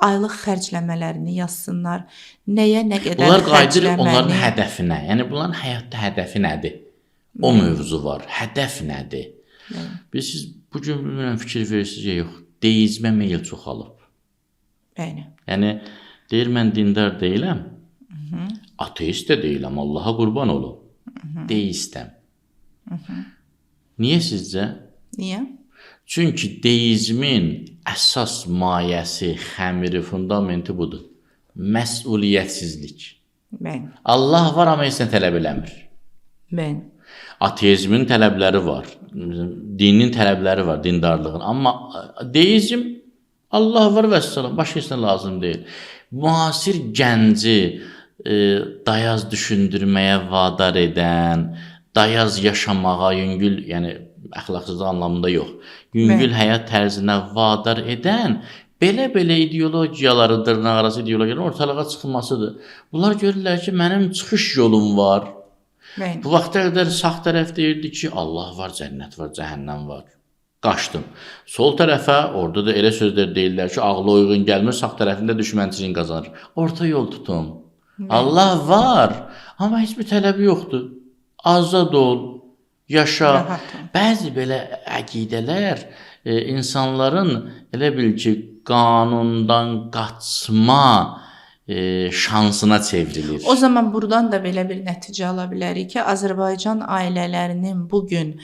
aylıq xərcləmələrini yazsınlar, nəyə nə qədər bunlar qayıdır xərcləməni. Onların hədəfinə, yəni bunların həyatda hədəfi nədir? O mövzu var, hədəf nədir? Bilirsiniz, Bu gün bilmirəm fikir verirsiniz ya yox. Deizmə meyil çoxalıb. Bəli. Yəni deyir mən dindar deyiləm. Ateist də deyiləm. Allaha qurban olum. Deistəm. Niyə sizcə? Niyə? Çünki deizmin əsas mayəsi, xəmiri, fundamenti budur. Məsuliyyətsizlik. Bəli. Allah var, amma heç nə tələb eləmir. Bəli. Ateizmin tələbləri var, dinin tələbləri var, dindarlığın. Amma deizm, Allah var və səlam, başqa heç nə lazım deyil. Müasir gənci dayaz düşündürməyə vadar edən, dayaz yaşamağa, yüngül, yəni əxlaqsızlıq anlamında yox, yüngül həyat tərzinə vadar edən belə ideologiyaları, dırnaqarası ideologiyaların ortalığa çıxmasıdır. Bunlar görürlər ki, mənim çıxış yolum var. Bəli. Bu vaxta qədər sağ tərəf deyirdi ki, Allah var, cənnət var, cəhənnəm var. Qaçdım. Sol tərəfə, orada da elə sözlər deyirlər ki, ağla uyğun gəlmir, sağ tərəfində düşmənçiliyin qazanır. Orta yol tutun. Allah var, amma heç bir tələbi yoxdur. Azad ol, yaşa. Bəzi belə əqidələr insanların elə bil ki, qanundan qaçma şansına çevrilir. O zaman buradan da belə bir nəticə ala bilərik ki, Azərbaycan ailələrinin bugün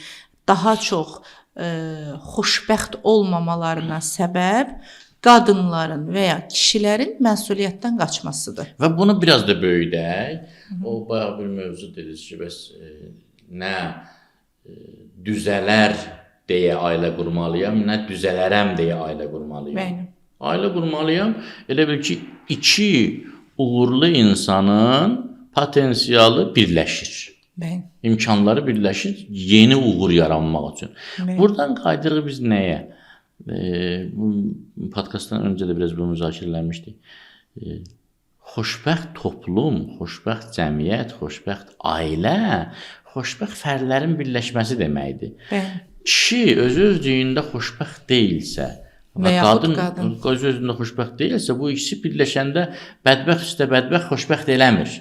daha çox xoşbəxt olmamalarına səbəb qadınların və ya kişilərin məsuliyyətdən qaçmasıdır. Və bunu biraz da böyüdək. O bayaq bir mövzu dediniz ki, bəs nə düzələr deyə ailə qurmalıyam, nə düzələrəm deyə ailə qurmalıyam. Bəli. Ailə qurmalıyam. Elə bil ki, iki uğurlu insanın potensialı birləşir. Bəli. İmkanları birləşir yeni uğur yaranmaq üçün. Bəli. Buradan qaydırıq biz nəyə? Bu podkastdan öncə də biraz bunu müzakirə eləmişdik. Xoşbəxt toplum, xoşbəxt cəmiyyət, xoşbəxt ailə, xoşbəxt fərdlərin birləşməsi deməkdir. Bəli. Kişi özü-özlüyündə xoşbəxt deyilsə və qadın özü-özlüyündə xoşbəxt deyilsə, bu ikisi birləşəndə bədbəxt üstə bədbəxt xoşbəxt eləmir.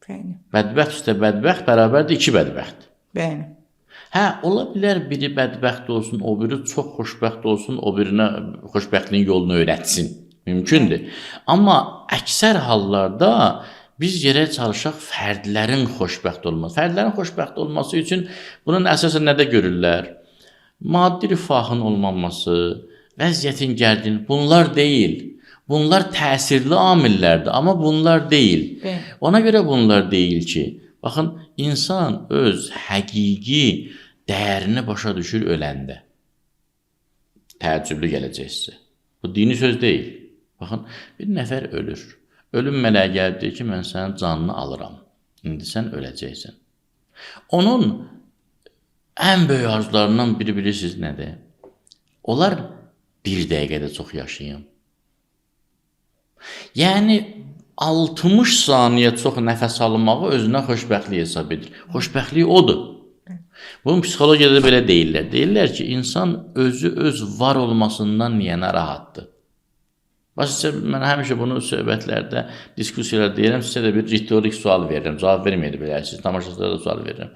Bəli. Bədbəxt üstə bədbəxt bərabərdir iki bədbəxt. Bəli. Hə, ola bilər biri bədbəxt olsun, o biri çox xoşbəxt olsun, o birinə xoşbəxtliyin yolunu öyrətsin. Mümkündür. Amma əksər hallarda biz yerə çalışaq fərdlərin xoşbəxt olması. Fərdlərin xoşbəxt olması üçün bunun əsasən nədə görürlər? Maddi rifahın olmaması, vəziyyətin gərgin, bunlar deyil. Bunlar təsirli amillərdir, amma bunlar deyil. Ona görə bunlar deyil ki, baxın, insan öz həqiqi dəyərini başa düşür öləndə. Təəccüblü gələcək sizə. Bu dini söz deyil. Baxın, bir nəfər ölür. Ölüm mələyi gəlib deyir ki, mən sənin canını alıram. İndi sən öləcəksən. Onun ən böyük arzularından biri bilirsiniz nədir? Onlar bir dəqiqədə çox yaşayın. Yəni, 60 saniyə çox nəfəs alınmağı özünə xoşbəxtlik hesab edir. Xoşbəxtlik odur. Bunun psixologiyada belə deyirlər. Deyirlər ki, insan özü öz var olmasından niyə narahatdır? Başlıca, mən həmişə bunu söhbətlərdə, diskusiyalarda deyirəm, sizə də bir ritorik sual verirəm, cavab verməyə bilərsiniz, tamaşaçılara da sual verirəm.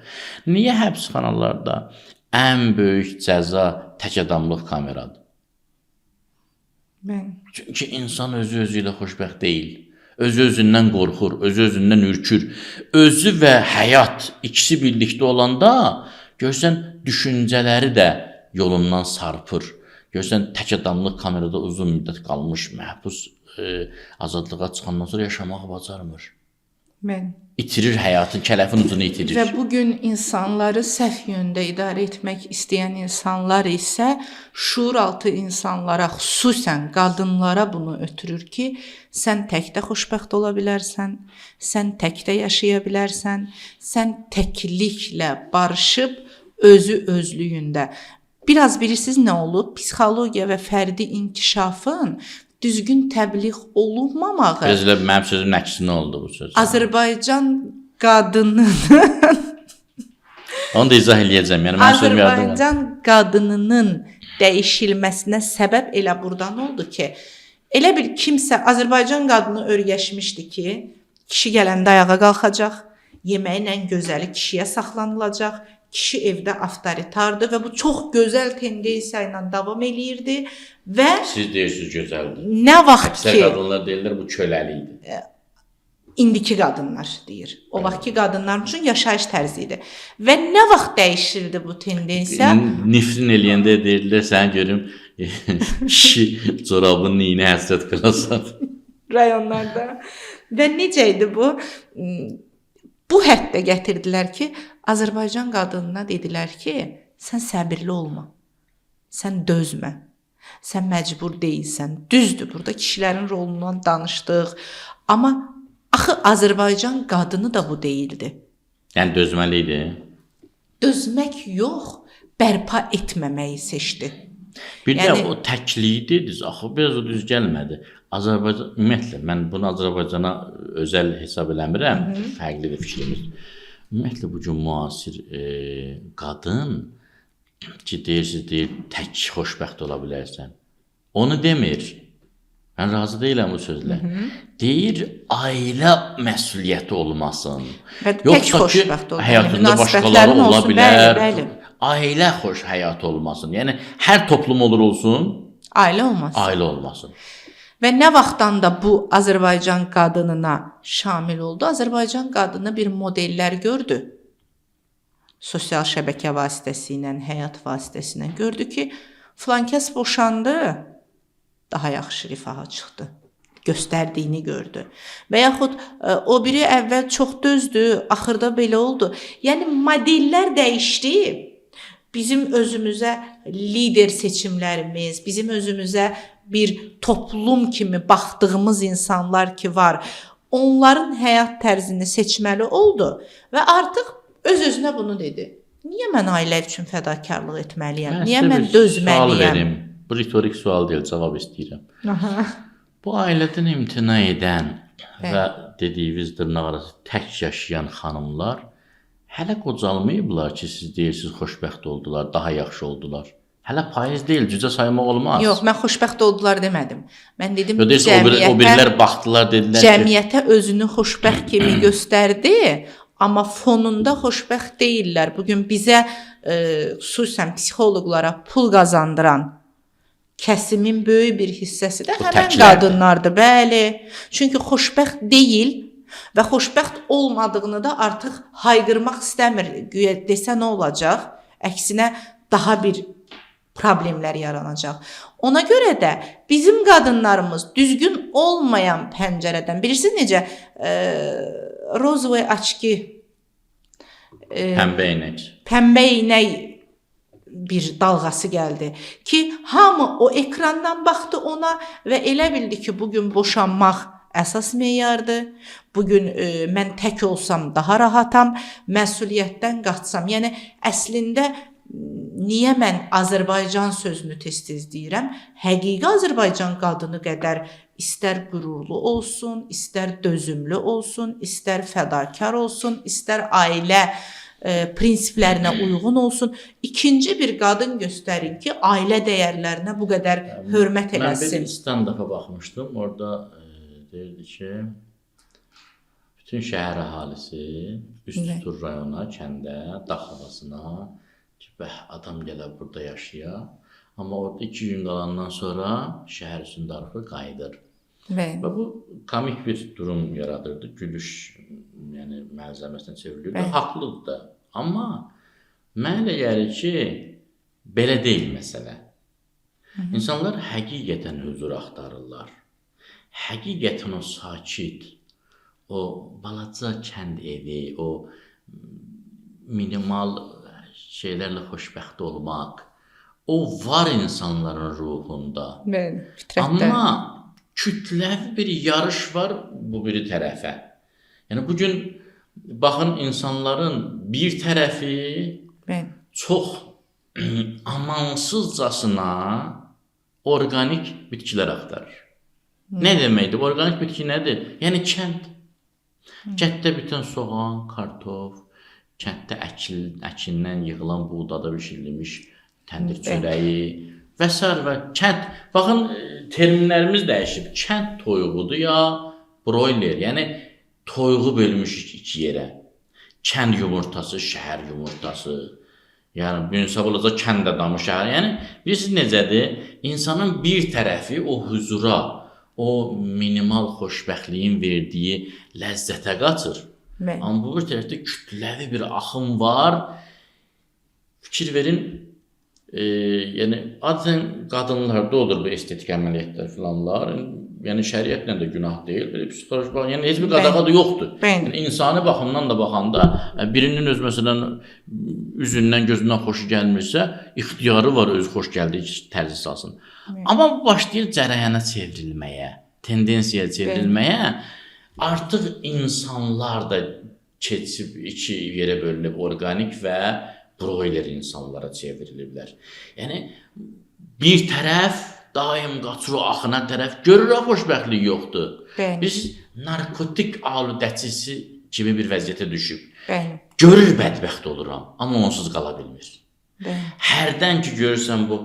Niyə həbsxanalarda ən böyük cəza tək adamlıq kameradır? Çünki insan özü ilə xoşbəxt deyil. Özü-özündən qorxur, özü-özündən ürkür. Özü və həyat ikisi birlikdə olanda, görsən, düşüncələri də yolundan sarpır. Görsən, tək adamlıq kamerada uzun müddət qalmış, məhbus azadlığa çıxandan sonra yaşamağı bacarmır. İtirir həyatın, kələfin ucunu itirir. Və bugün insanları səhv yöndə idarə etmək istəyən insanlar isə şuuraltı insanlara, xüsusən qadınlara bunu ötürür ki, sən təkdə xoşbəxt ola bilərsən, sən təkdə yaşaya bilərsən, sən təkliklə barışıb özü özlüyündə. Biraz bilirsiniz nə olub? Psixologiya və fərdi inkişafın düzgün təbliğ olunmamağı. Biraz elə mənim sözümün əksinə oldu bu söz. Azərbaycan qadınının onu da izah eləyəcəm. Yəni mən sözüm yardım. Azərbaycan qadınının dəyişilməsinə səbəb elə burdan oldu ki, elə bir kimsə Azərbaycan qadını öyrəşmişdi ki, kişi gələndə ayağa qalxacaq, yeməyin ən gözəli kişiyə saxlanılacaq, kişi evdə avtoritardır və bu çox gözəl tendensiya ilə davam eləyirdi və Siz deyirsiniz gözəldir. nə vaxt Əksər ki qadınlar deyirlər bu köləlikdir. indiki qadınlar deyir. O vaxtki qadınlar üçün yaşayış tərzi idi. Və nə vaxt dəyişirdi bu tendensiya? Nifrin eləyəndə deyirlər sən görüm kişi corabının iynə həsrət qılasan. Rayonlarda. Və necə idi bu? Bu həddə gətirdilər ki, Azərbaycan qadınına dedilər ki, sən səbirli olma. Sən dözmə. Sən məcbur deyilsən. Düzdür, burada kişilərin rolundan danışdıq. Amma axı Azərbaycan qadını da bu deyildi. Yəni dözməli idi. Dözmək yox, bərpa etməməyi seçdi. Bir də Yəni- o təkliyi dediniz, axı biraz o düz gəlmədi. Azərbaycan ümumiyyətlə mən bunu Azərbaycana özəl hesab eləmirəm, fərqlidir fikrimiz. Ümumiyyətlə bu gün müasir qadın ki deyir tək xoşbəxt ola bilərsən. Onu demir. Mən razı deyiləm bu sözlə. Deyir ailə məsuliyyəti olmasın. Və tək Yoxsa ki xoşbəxt ol. həyatında başqaları münasibətlərin ola olsun, bilər. bəli. Ailə xoş həyat olmasın. Yəni hər toplum olur olsun, Ailə olmaz. ailə olmasın. Və nə vaxtdan da bu Azərbaycan qadınına şamil oldu? Azərbaycan qadını bir modellər gördü. Sosial şəbəkə vasitəsilə, həyat vasitəsilə gördü ki, filan kəs boşandı, daha yaxşı rifaha çıxdı. Göstərdiyini gördü. Və yaxud o biri əvvəl çox dözdü, axırda belə oldu. Yəni modellər dəyişdi. Bizim özümüzə lider seçimlərimiz, bizim özümüzə bir toplum kimi baxdığımız insanlar ki var, onların həyat tərzini seçməli oldu və artıq öz-özünə bunu dedi. Niyə mən ailə üçün fədakarlıq etməliyəm? Niyə mən Sual dözməliyəm? verim. Bu ritorik sual deyil, cavab istəyirəm. Aha. Bu ailədən imtina edən və dediyiniz dırnaqarası tək yaşayan xanımlar hələ qocalmayıblar ki, siz deyirsiniz xoşbəxt oldular, daha yaxşı oldular. Hələ payız deyil, cücə saymaq olmaz. Yox, mən xoşbəxt oldular demədim. Mən dedim O birilər baxdılar, dedilər ki, cəmiyyətə özünü xoşbəxt kimi göstərdi, amma fonunda xoşbəxt deyillər. Bu gün bizə xüsusən psixoloqlara pul qazandıran kəsimin böyük bir hissəsi də Bu həmin təklərdir. qadınlardır. Bəli. Çünki xoşbəxt deyil və xoşbəxt olmadığını da artıq hayqırmaq istəmir. Güya desə nə olacaq? Əksinə daha bir problemlər yaranacaq. Ona görə də bizim qadınlarımız düzgün olmayan pəncərədən, bilirsiniz necə rozvoy açki pəmbə eynək bir dalğası gəldi ki, hamı o ekrandan baxdı ona və elə bildi ki, bugün boşanmaq əsas meyardır. Bugün mən tək olsam daha rahatam, məsuliyyətdən qaçsam. Yəni əslində niyə mən Azərbaycan sözünü tez-tez deyirəm? Həqiqi Azərbaycan qadını qədər istər qürurlu olsun, istər dözümlü olsun, istər fədakar olsun, istər ailə prinsiplərinə uyğun olsun. İkinci bir qadın göstərin ki, ailə dəyərlərinə bu qədər hörmət eləsin. Mən bir stand-up'a baxmışdım. Orada deyirdi ki, bütün şəhər əhalisi üst tutur rayona, kəndə, dağ havasına ki, adam gələr burada yaşaya. Amma orada 2 gün qalandan sonra şəhər üstündarlığı qayıdır. Və bu komik bir durum yaradırdı. Gülüş yəni məlzəməsinə çevrilir. Haqlıdır da. Amma mənə elə gəlir ki, belə deyil məsələ. İnsanlar həqiqətən huzur axtarırlar. Həqiqətən o sakit, o balaca kənd evi, o minimal şeylərlə xoşbəxt olmaq, o var insanların ruhunda. Amma kütləvi bir yarış var bu biri tərəfə. Yəni bugün baxın insanların bir tərəfi çox amansızcasına orqanik bitkilər axtarır. Nə deməkdir? Orqanik bitki nədir? Yəni kənd. Kənddə bitən soğan, kartof, kənddə əkindən yığılan buğdada bişirilmiş təndir çörəyi və sair və kənd. Baxın terminlərimiz dəyişib. Kənd toyuğudur ya broiler. Yəni toyuğu bölmüşük 2 yerə. Kənd yumurtası, şəhər yumurtası. Yəni Büyünsəbalaca kənd adamı şəhər. Yəni bilirsiniz necədir? İnsanın bir tərəfi o huzura, o minimal xoşbəxtliyin verdiyi ləzzətə qaçır. Amma bu bir tərəfdə kütləvi bir axım var. Fikir verin, yəni adətən qadınlarda olur bu estetik əməliyyatlar filanlar. Yəni şəriətlə də günah deyil, belə psixoloji baxımdan, yəni heç bir qadağa da yoxdur. Yəni insani baxımdan da baxanda birinin öz məsələn üzündən, gözündən xoşu gəlmirsə, ixtiyarı var öz xoş gəldiyi tərzi salsın. Amma bu başlayır cərəyana çevrilməyə, tendensiyaya çevrilməyə. Artıq insanlar da keçib iki yerə bölünüb, organik və broiler insanlara çevriliblər. Yəni bir tərəf daim qaçır o axına tərəf, görür xoşbəxtlik yoxdur. Biz narkotik aludəçisi kimi bir vəziyyətə düşüb. Görür bədbəxt oluram, amma onsuz qala bilmir. Hərdən ki görürsən bu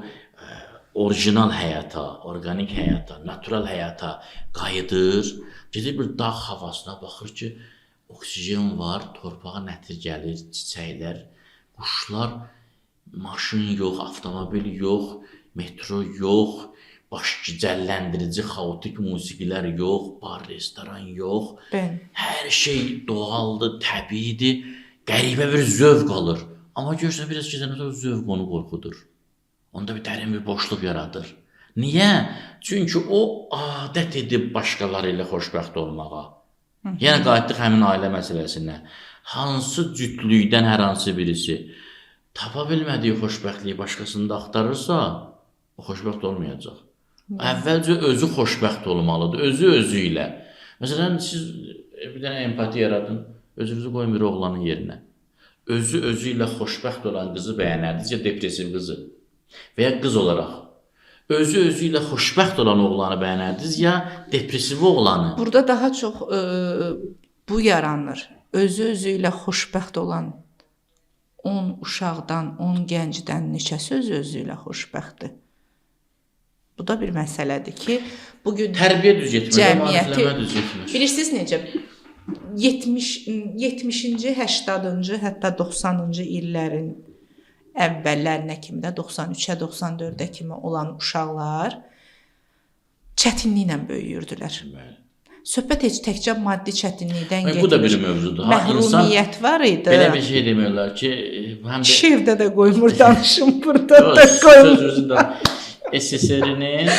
orijinal həyata, organik həyata, natural həyata qayıdır, gedir bir dağ havasına baxır ki, oksigen var, torpağa nətir gəlir, çiçəklər, quşlar, maşın yox, avtomobil yox, metro yox, başgicəlləndirici, xaotik musiqilər yox, bar, restoran yox. Hər şey doğaldır, təbiidir, qəribə bir zövq alır. Amma görürsən, biraz keçəndən sonra zövq onu qorxudur. Onda bir dərin bir boşluq yaradır. Niyə? Çünki o adət edib başqaları ilə xoşbəxt olmağa. Yəni qayıtdıq həmin ailə məsələsinə. Hansı cütlükdən hər hansı birisi tapa bilmədiyi xoşbəxtliyi başqasında axtarırsa, o xoşbəxt olmayacaq. Əvvəlcə özü xoşbəxt olmalıdır, özü ilə. Məsələn, siz bir dənə empati yaradın, özünüzü qoyun bir oğlanın yerinə. Özü ilə xoşbəxt olan qızı bəyənərdiniz, ya depressiv qızı və ya qız olaraq. Özü ilə xoşbəxt olan oğlanı bəyənərdiniz, ya depressiv oğlanı. Burada daha çox bu yaranır. Özü ilə xoşbəxt olan 10 uşaqdan, 10 gəncdən neçəsi özü ilə xoşbəxtdir. Bu da bir məsələdir ki, bugün tərbiyə düz yetmir, cəmiyyəti düz yetmir. Bilirsiniz necə? 70-ci, 80-cı, hətta 90-cı illərin əvvəllərinə kimi də 93-ə, 94-ə kimi olan uşaqlar çətinliklə böyüyürdülər. Söhbət heç təkcə maddi çətinlikdən gedir. Bu da bir mövzudur. Məhrumiyyət var idi. Belə bir şey demirlər ki, həm də şivdə də qoymur danışım, burada da qoymur. SSR-nin,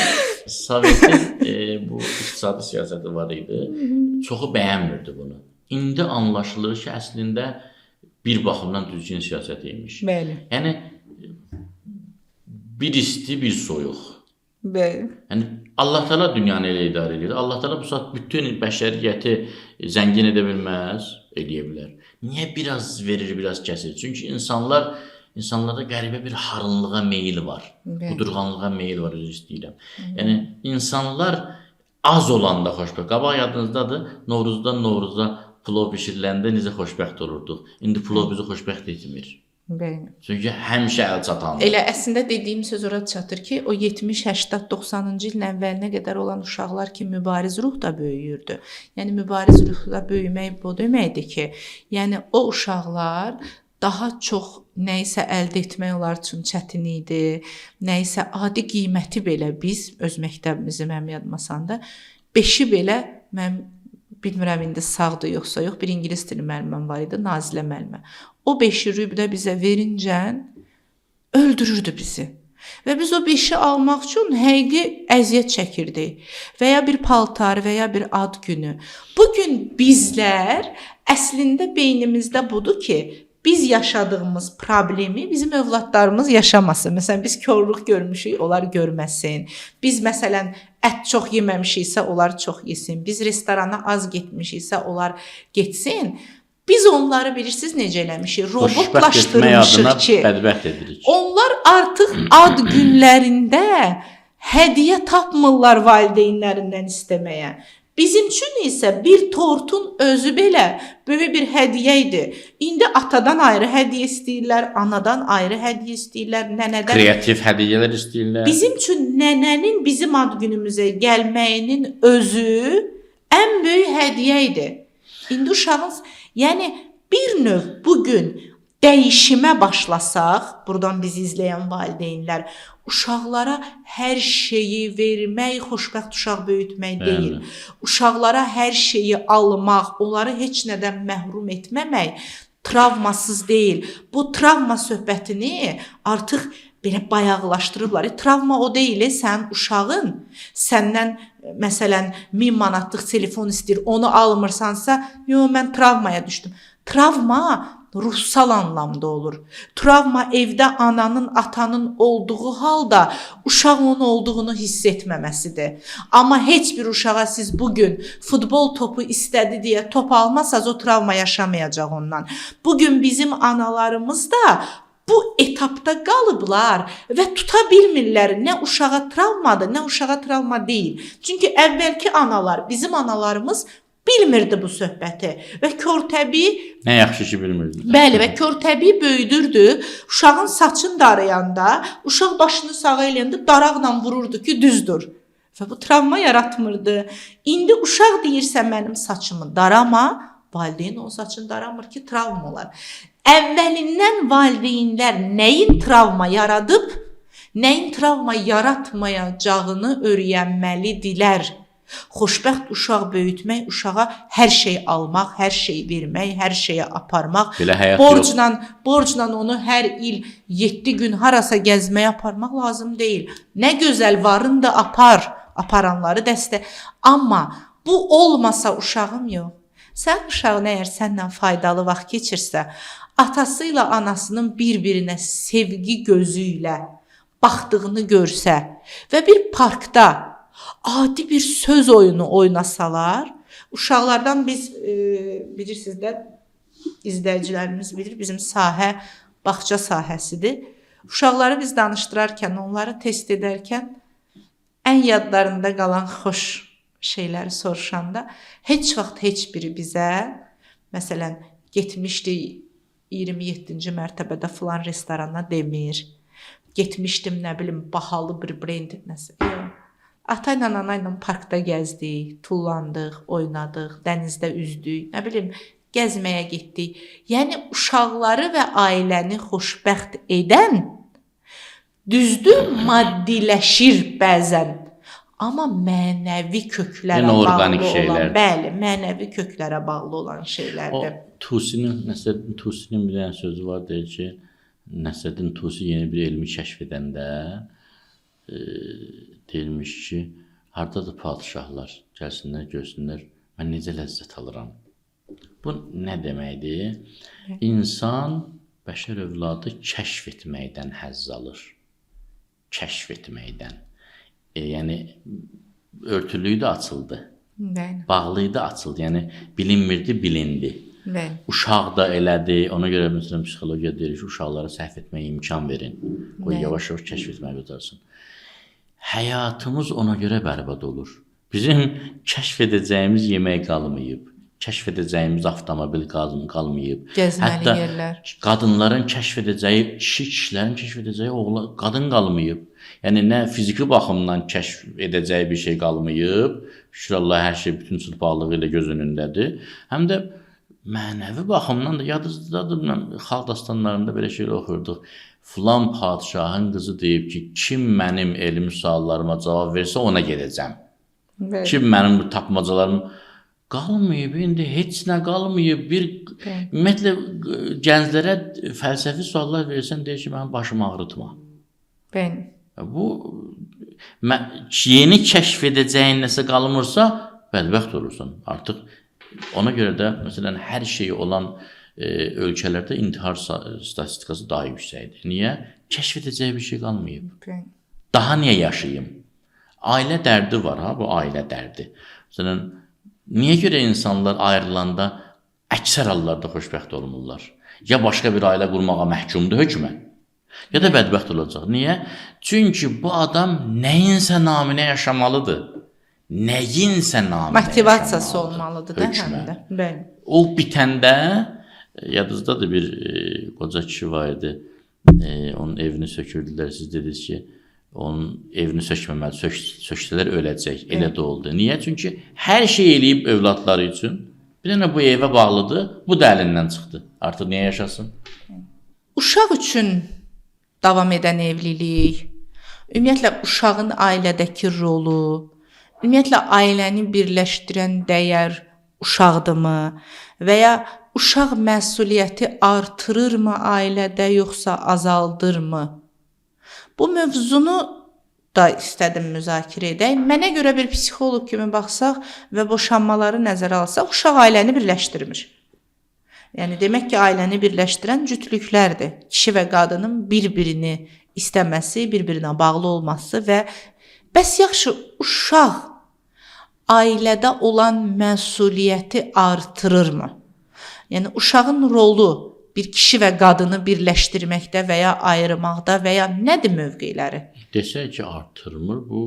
Sovetin bu iqtisadi siyasəti var idi. Çoxu bəyənmirdi bunu. İndi anlaşılır ki, əslində bir baxımdan düzgün siyasət imiş. Bəli. Yəni bir isti, bir soyuq. Bəli. Yəni Allah Təala dünyanı elə idarə edir. Allah Təala bu saat bütün bəşəriyyəti zəngin edə bilməz, eləyə bilər. Niyə biraz verir, biraz kəsir? Çünki insanlarda qəribə bir harınlığa meyil var. Qudurğanlığa meyil var, özü istəyirəm. Yəni insanlar az olanda xoşbəxt. Qabaq yadınızdadır, Novruzdan Novruza plov bişiriləndə necə xoşbəxt olurduq. İndi plov bizi xoşbəxt etmir. Bəli. Çünki həmişə əl çatandır. Elə əslində dediyim söz ora çatır ki, o 70, 80, 90-cı ilin əvvəlinə qədər olan uşaqlar ki, mübariz ruhda böyüyürdü. Yəni mübariz ruhda böyümək bu deməkdir ki, yəni o uşaqlar daha çox nəyisə əldə etmək onlar üçün çətin idi, nəyisə adi qiyməti belə biz öz məktəbimizi mənim yadıma salanda 5-i belə mən bilmirəm indi sağdır yoxsa yox, bir ingilis dili müəlliməm var idi, Nazilə müəllimə. O 5-i rübdə bizə verincən öldürürdü bizi. Və biz o 5-i almaq üçün həqiqi əziyyət çəkirdik. Və ya bir paltar, və ya bir ad günü. Bugün bizlər əslində beynimizdə budur ki, biz yaşadığımız problemi bizim övladlarımız yaşamasın. Məsələn, biz korluq görmüşük, onlar görməsin. Biz məsələn ət çox yeməmişiksə, onlar çox yesin. Biz restorana az getmişiksə, onlar getsin. Biz onları bilirsiniz necə eləmişik? Robotlaşdırmışıq ki, bədbəxt edirik. Onlar artıq ad günlərində hədiyyə tapmırlar valideynlərindən istəməyə. Bizim üçün isə bir tortun özü belə böyük bir hədiyyə idi. İndi atadan ayrı hədiyyə istəyirlər, anadan ayrı hədiyyə istəyirlər, nənədən. Kreativ hədiyyələr istəyirlər. Bizim üçün nənənin bizim ad günümüzə gəlməyinin özü ən böyük hədiyyə idi. İndi uşağın, yəni bir növ bugün dəyişimə başlasaq, buradan bizi izləyən valideynlər, uşaqlara hər şeyi vermək, xoşbəxt uşaq böyütmək deyil. Uşaqlara hər şeyi almaq, onları heç nədən məhrum etməmək travmasız deyil. Bu travma söhbətini artıq belə bayaqlaşdırıblar. Travma o deyil, sən uşağın səndən məsələn 1000 manatlıq telefon istəyir, onu almırsansa, yo mən travmaya düşdüm. Travma ruhsal anlamda olur. Travma evdə ananın, atanın olduğu halda uşaq onun olduğunu hiss etməməsidir. Amma heç bir uşağa siz bugün futbol topu istədi deyə top almasanız o travma yaşamayacaq ondan. Bugün bizim analarımız da bu etapda qalıblar və tuta bilmirlər. Nə uşağa travmadır, nə uşağa travma deyil. Çünki əvvəlki analar, bizim analarımız bilmirdi bu söhbəti və körtəbii nə yaxşı ki bilmirdi. Bəli, və körtəbii böyüdürdü. Uşağın saçını darayanda, uşaq başını sağa eləyəndə daraqla vururdu ki, düzdür. Və bu travma yaratmırdı. İndi uşaq deyirsə mənim saçımı darama, valideyn o saçını daramır ki, travma olar. Əvvəlindən valideynlər nəyin travma yaradıb, nəyin travma yaratmayacağını öyrənməlidirlər. Xoşbəxt uşaq böyütmək, uşağa hər şey almaq, hər şey vermək, hər şeyə aparmaq, borcla onu hər il 7 gün harasa gəzməyə aparmaq lazım deyil. Nə gözəl varın da aparanları dəstək. Amma bu olmasa uşağım yox. Sən uşağın əgər səndən faydalı vaxt keçirsə, atası ilə anasının bir-birinə sevgi gözü ilə baxdığını görsə və bir parkda adi bir söz oyunu oynasalar, uşaqlardan biz bilirsiniz də, izləyicilərimiz bilir, bizim sahə bağça sahəsidir. Uşaqları biz danışdırarkən, onları test edərkən ən yadlarında qalan xoş şeyləri soruşanda heç vaxt heç biri bizə, məsələn, getmişdi 27-ci mərtəbədə filan restorana demir, getmişdim nə bilim bahalı bir brend nəsə. Ata ilə ana ilə parkda gəzdik, tullandıq, oynadıq, dənizdə üzdük, nə bilim, gəzməyə getdik. Yəni uşaqları və ailəni xoşbəxt edən düzdür, maddiləşir bəzən. Amma mənəvi köklərə bağlı olan, bəli, mənəvi köklərə bağlı olan şeylərdir. O Nəsrəddin Tusinin bir dənə sözü var, deyir ki, Nəsrəddin Tusi yeni bir elmi kəşf edəndə deyilmiş ki, hardadır padişahlar, gəlsinlər, görsünlər, mən necə ləzzət alıram. Bu nə deməkdir? İnsan, bəşər övladı kəşf etməkdən həzz alır. Kəşf etməkdən. Yəni, örtülüyü də açıldı. Bağlıyı da açıldı. Yəni, bilinmirdi, bilindi. Uşaq da elədi. Ona görə məsələn, psixologiya deyir ki, uşaqlara səhv etməyə imkan verin. Qoy yavaş-yavaş kəşf etməyə götürsün. Həyatımız ona görə bərbad olur. Bizim kəşf edəcəyimiz yemək qalmayıb. Kəşf edəcəyimiz avtomobil qalmayıb. Gəzməli yerlər. Hətta qadınların kəşf edəcəyi, kişilərin kəşf edəcəyi qadın qalmayıb. Yəni, nə fiziki baxımdan kəşf edəcəyi bir şey qalmayıb. Şükür Allah, hər şey bütün çılpaqlığı ilə göz önündədir. Həm də mənəvi baxımdan da, yadınızdadır, xalq dastanlarında belə şeylər oxuyurduq. Filan padişahın qızı deyib ki, kim mənim elmi suallarıma cavab versə, ona gedəcəm. Kim mənim bu tapmacalarım qalmayıb, indi heç nə qalmayıb. Ümumiyyətlə, gənclərə fəlsəfi suallar versən, deyir ki, mənim başımı ağrıtma. Bu, yeni kəşf edəcəyin nəsə qalmırsa, bədbəxt olursan. Artıq ona görə də, məsələn, hər şey olan ölkələrdə intihar statistikası daha yüksəkdir. Niyə? Kəşf edəcəyi bir şey qalmayıb. Daha niyə yaşayayım? Ailə dərdi var, bu ailə dərdi. Məsələn, niyə görə insanlar ayrılanda əksər hallarda xoşbəxt olmurlar? Ya başqa bir ailə qurmağa məhkumdur hökmən, ya da bədbəxt olacaq. Niyə? Çünki bu adam nəyinsə naminə yaşamalıdır. Nəyinsə naminə motivasiyası olmalıdır da həm də. O bitəndə, yadınızdadır bir qoca kişi var idi, onun evini sökürdülər, siz dediniz ki, onun evini sökməməli, söksələr öləcək, elə də oldu. Niyə? Çünki hər şey eləyib övladları üçün, Bir dənə bu evə bağlıdır, bu da əlindən çıxdı. Artıq niyə yaşasın? Uşaq üçün davam edən evlilik, ümumiyyətlə uşağın ailədəki rolu, ümumiyyətlə ailəni birləşdirən dəyər uşaqdırmı və ya uşaq məsuliyyəti artırırmı ailədə yoxsa azaldırmı? Bu mövzunu da istədim müzakirə edək. Mənə görə bir psixoloq kimi baxsaq və boşanmaları nəzərə alsaq, uşaq ailəni birləşdirmir. Yəni demək ki, ailəni birləşdirən cütlüklərdir. Kişi və qadının bir-birini istəməsi, bir-birinə bağlı olması və bəs yaxşı uşaq ailədə olan məsuliyyəti artırırmı? Yəni uşağın rolu bir kişi və qadını birləşdirməkdə və ya ayırmaqda və ya nədir mövqeləri? Desək ki, artırmır, bu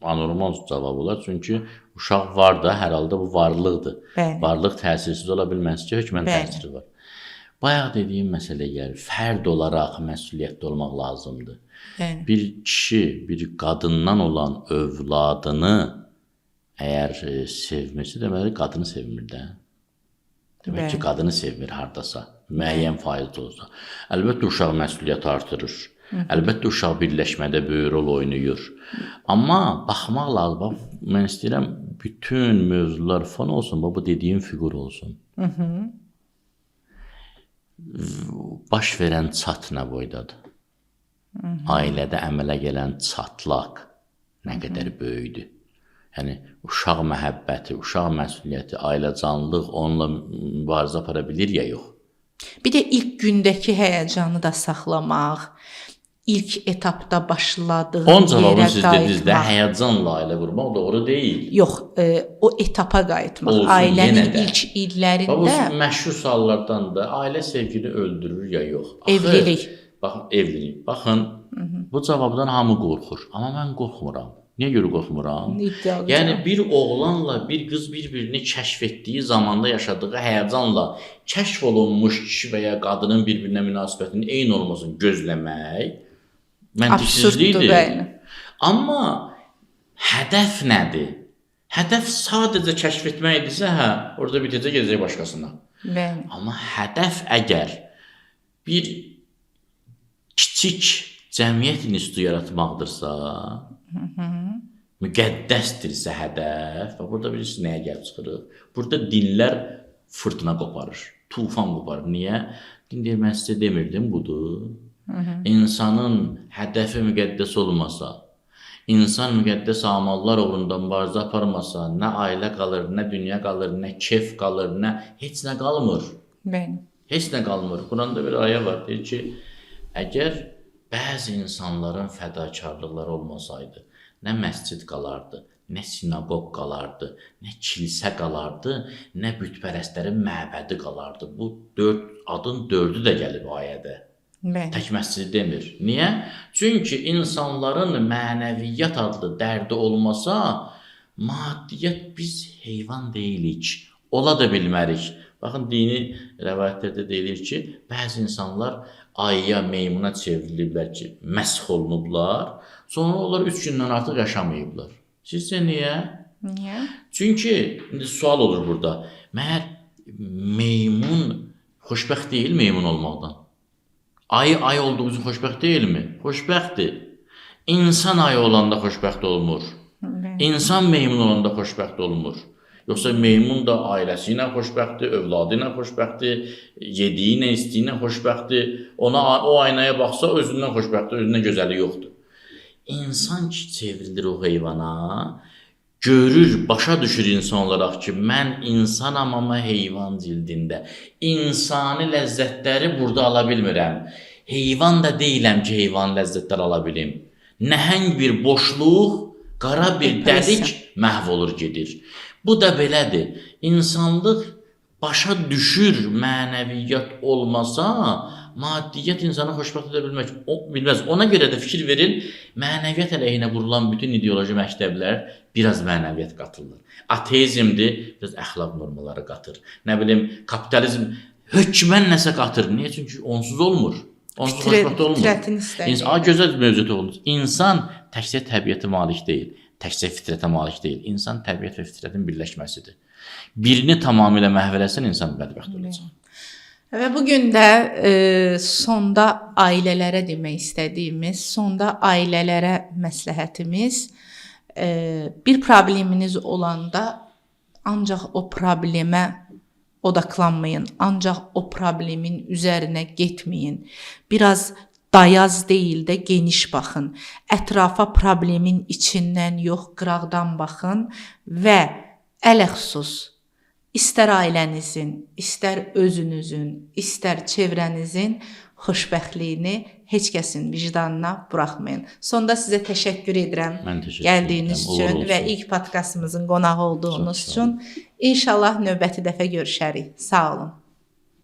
anormal cavab olar. Çünki uşaq var da, hər halda bu varlıqdır. Bəli. Varlıq təsirsiz ola bilməz ki, hökmən təsiri var. Bayaq dediyim məsələ gəlir. Fərd olaraq məsuliyyətli olmaq lazımdır. Bəli. Bir kişi, bir qadından olan övladını əgər sevmirsə, deməli qadını sevmir də. Demək ki, qadını sevmir hardasa, müəyyən faizdə olsa. Əlbəttə, uşaq məsuliyyət artırır. Əlbəttə, uşaq birləşmədə böyük rol oynayır. Amma baxmaq lazım, mən istəyirəm, bütün mövzular fon olsun, bu dediyim fiqur olsun. Baş verən çat nə boydadır? Ailədə əmələ gələn çatlaq nə qədər böyükdür? Yəni, uşaq məhəbbəti, uşaq məsuliyyəti, ailəcanlıq onunla mübarizə apara bilir ya yox. Bir də ilk gündəki həyəcanı da saxlamaq, ilk etapda başladığın Onun cavabını yerə siz dediniz də, qayıtmaq. həyəcanla ailə qurmaq doğru deyil. Yox, o etapa qayıtmaq. Olsun, Ailənin yenə də. ilk Bu illərində məşhur suallardan da ailə sevgini öldürür ya yox. evlilik. Baxın, evlilik. Baxın, bu cavabdan hamı qorxur. Amma mən qorxmuram. Niyə görə qorxmuram? İddialı Yəni cavab. bir oğlanla bir qız bir-birini kəşf etdiyi zamanda yaşadığı həyəcanla kəşf olunmuş kişi və ya qadının bir-birinə münasibətinin eyni olmasını gözləmək məntiqsizlikdir. Absurddur, bəli. Amma hədəf nədir? Hədəf sadəcə kəşf etməkdirsə, hə, orada bitəcək, gedəcək başqasına. Bəli. Amma hədəf əgər bir kiçik cəmiyyət institutu yaratmaqdırsa, müqəddəsdirsə hədəf, və burada bilirsiniz nəyə gəlib çıxırıq? Burada dinlər fırtına qoparır, tufan qoparır. Niyə? Din deyir, mən sizə demirdim, budur. İnsanın hədəfi müqəddəs olmasa, insan müqəddəs amallar uğrunda mübarizə aparmasa, nə ailə qalır, nə dünya qalır, nə kef qalır, nə heç nə qalmır. Bəli. Heç nə qalmır. Quranda bir ayə var, deyir ki, əgər bəzi insanların fədakarlıqları olmasaydı, nə məscid qalardı, nə sinagog qalardı, nə kilsə qalardı, nə bütpərəstlərin məbədi qalardı. Bu adın 4-ü də gəlib ayədə. Bəli. Tək məscidi demir. Niyə? Çünki insanların mənəviyyat adlı dərdi olmasa, maddiyyət biz heyvan deyilik, ola da bilmərik. Baxın, dini rəvayətlərdə deyilir ki, bəzi insanlar ayıya, meymuna çevriliblər ki, məsh olunublar, sonra onlar 3 gündən artıq yaşamayıblar. Sizcə niyə? Niyə? Çünki, indi sual olur burada, məhər meymun xoşbəxt deyil meymun olmaqdan? Ayı olduğu üçün xoşbəxt deyilmi? Xoşbəxtdir. İnsan ayı olanda xoşbəxt olmur. İnsan meymun olanda xoşbəxt olmur. Yoxsa meymun da ailəsi ilə xoşbəxtdir, övladı ilə xoşbəxtdir, yediyi ilə, içdiyi ilə xoşbəxtdir. Ona o aynaya baxsa özündən xoşbəxtdir, özündən gözəli yoxdur. İnsan ki çevrilir o heyvana, görür, başa düşür insan olaraq ki, mən insanam amma heyvan cildində. İnsani ləzzətləri burada ala bilmirəm. Heyvan da deyiləm ki, heyvan ləzzətləri ala bilim. Nəhəng bir boşluq, qara bir dəlik məhv olur gedir. Bu da belədir. İnsanlıq başa düşür mənəviyyat olmasa, maddiyyət insanı xoşbəxt edə bilməz. Ona görə də fikir verin, mənəviyyat əleyhinə qurulan bütün ideoloji məktəblər biraz mənəviyyat qatırlar. Ateizmdir, biraz əxlaq normaları qatır. Nə bilim, kapitalizm hökmən nəsə qatır. Niyə? Çünki onsuz olmur. Onsuz xoşbəxt olmur. Fitrətin istəyir. Gözəl mövcud olunur. İnsan təkcə təbiəti malik deyil. təkcə fitrətə malik deyil. İnsan təbiət və fitrətin birləşməsidir. Birini tamamilə məhv eləsən insan bədbəxt olacaq. Və bu gün də sonda ailələrə demək istədiyimiz, sonda ailələrə məsləhətimiz bir probleminiz olanda ancaq o problemə odaklanmayın, ancaq o problemin üzərinə getməyin. Biraz dayaz deyil də geniş baxın. Ətrafa problemin içindən yox, qıraqdan baxın və ələxüsus istər ailənizin, istər özünüzün, istər çevrənizin xoşbəxtliyini heç kəsin vicdanına buraxmayın. Sonda sizə təşəkkür edirəm gəldiyiniz üçün və ilk podkastımızın qonağı olduğunuz üçün. İnşallah növbəti dəfə görüşərik. Sağ olun.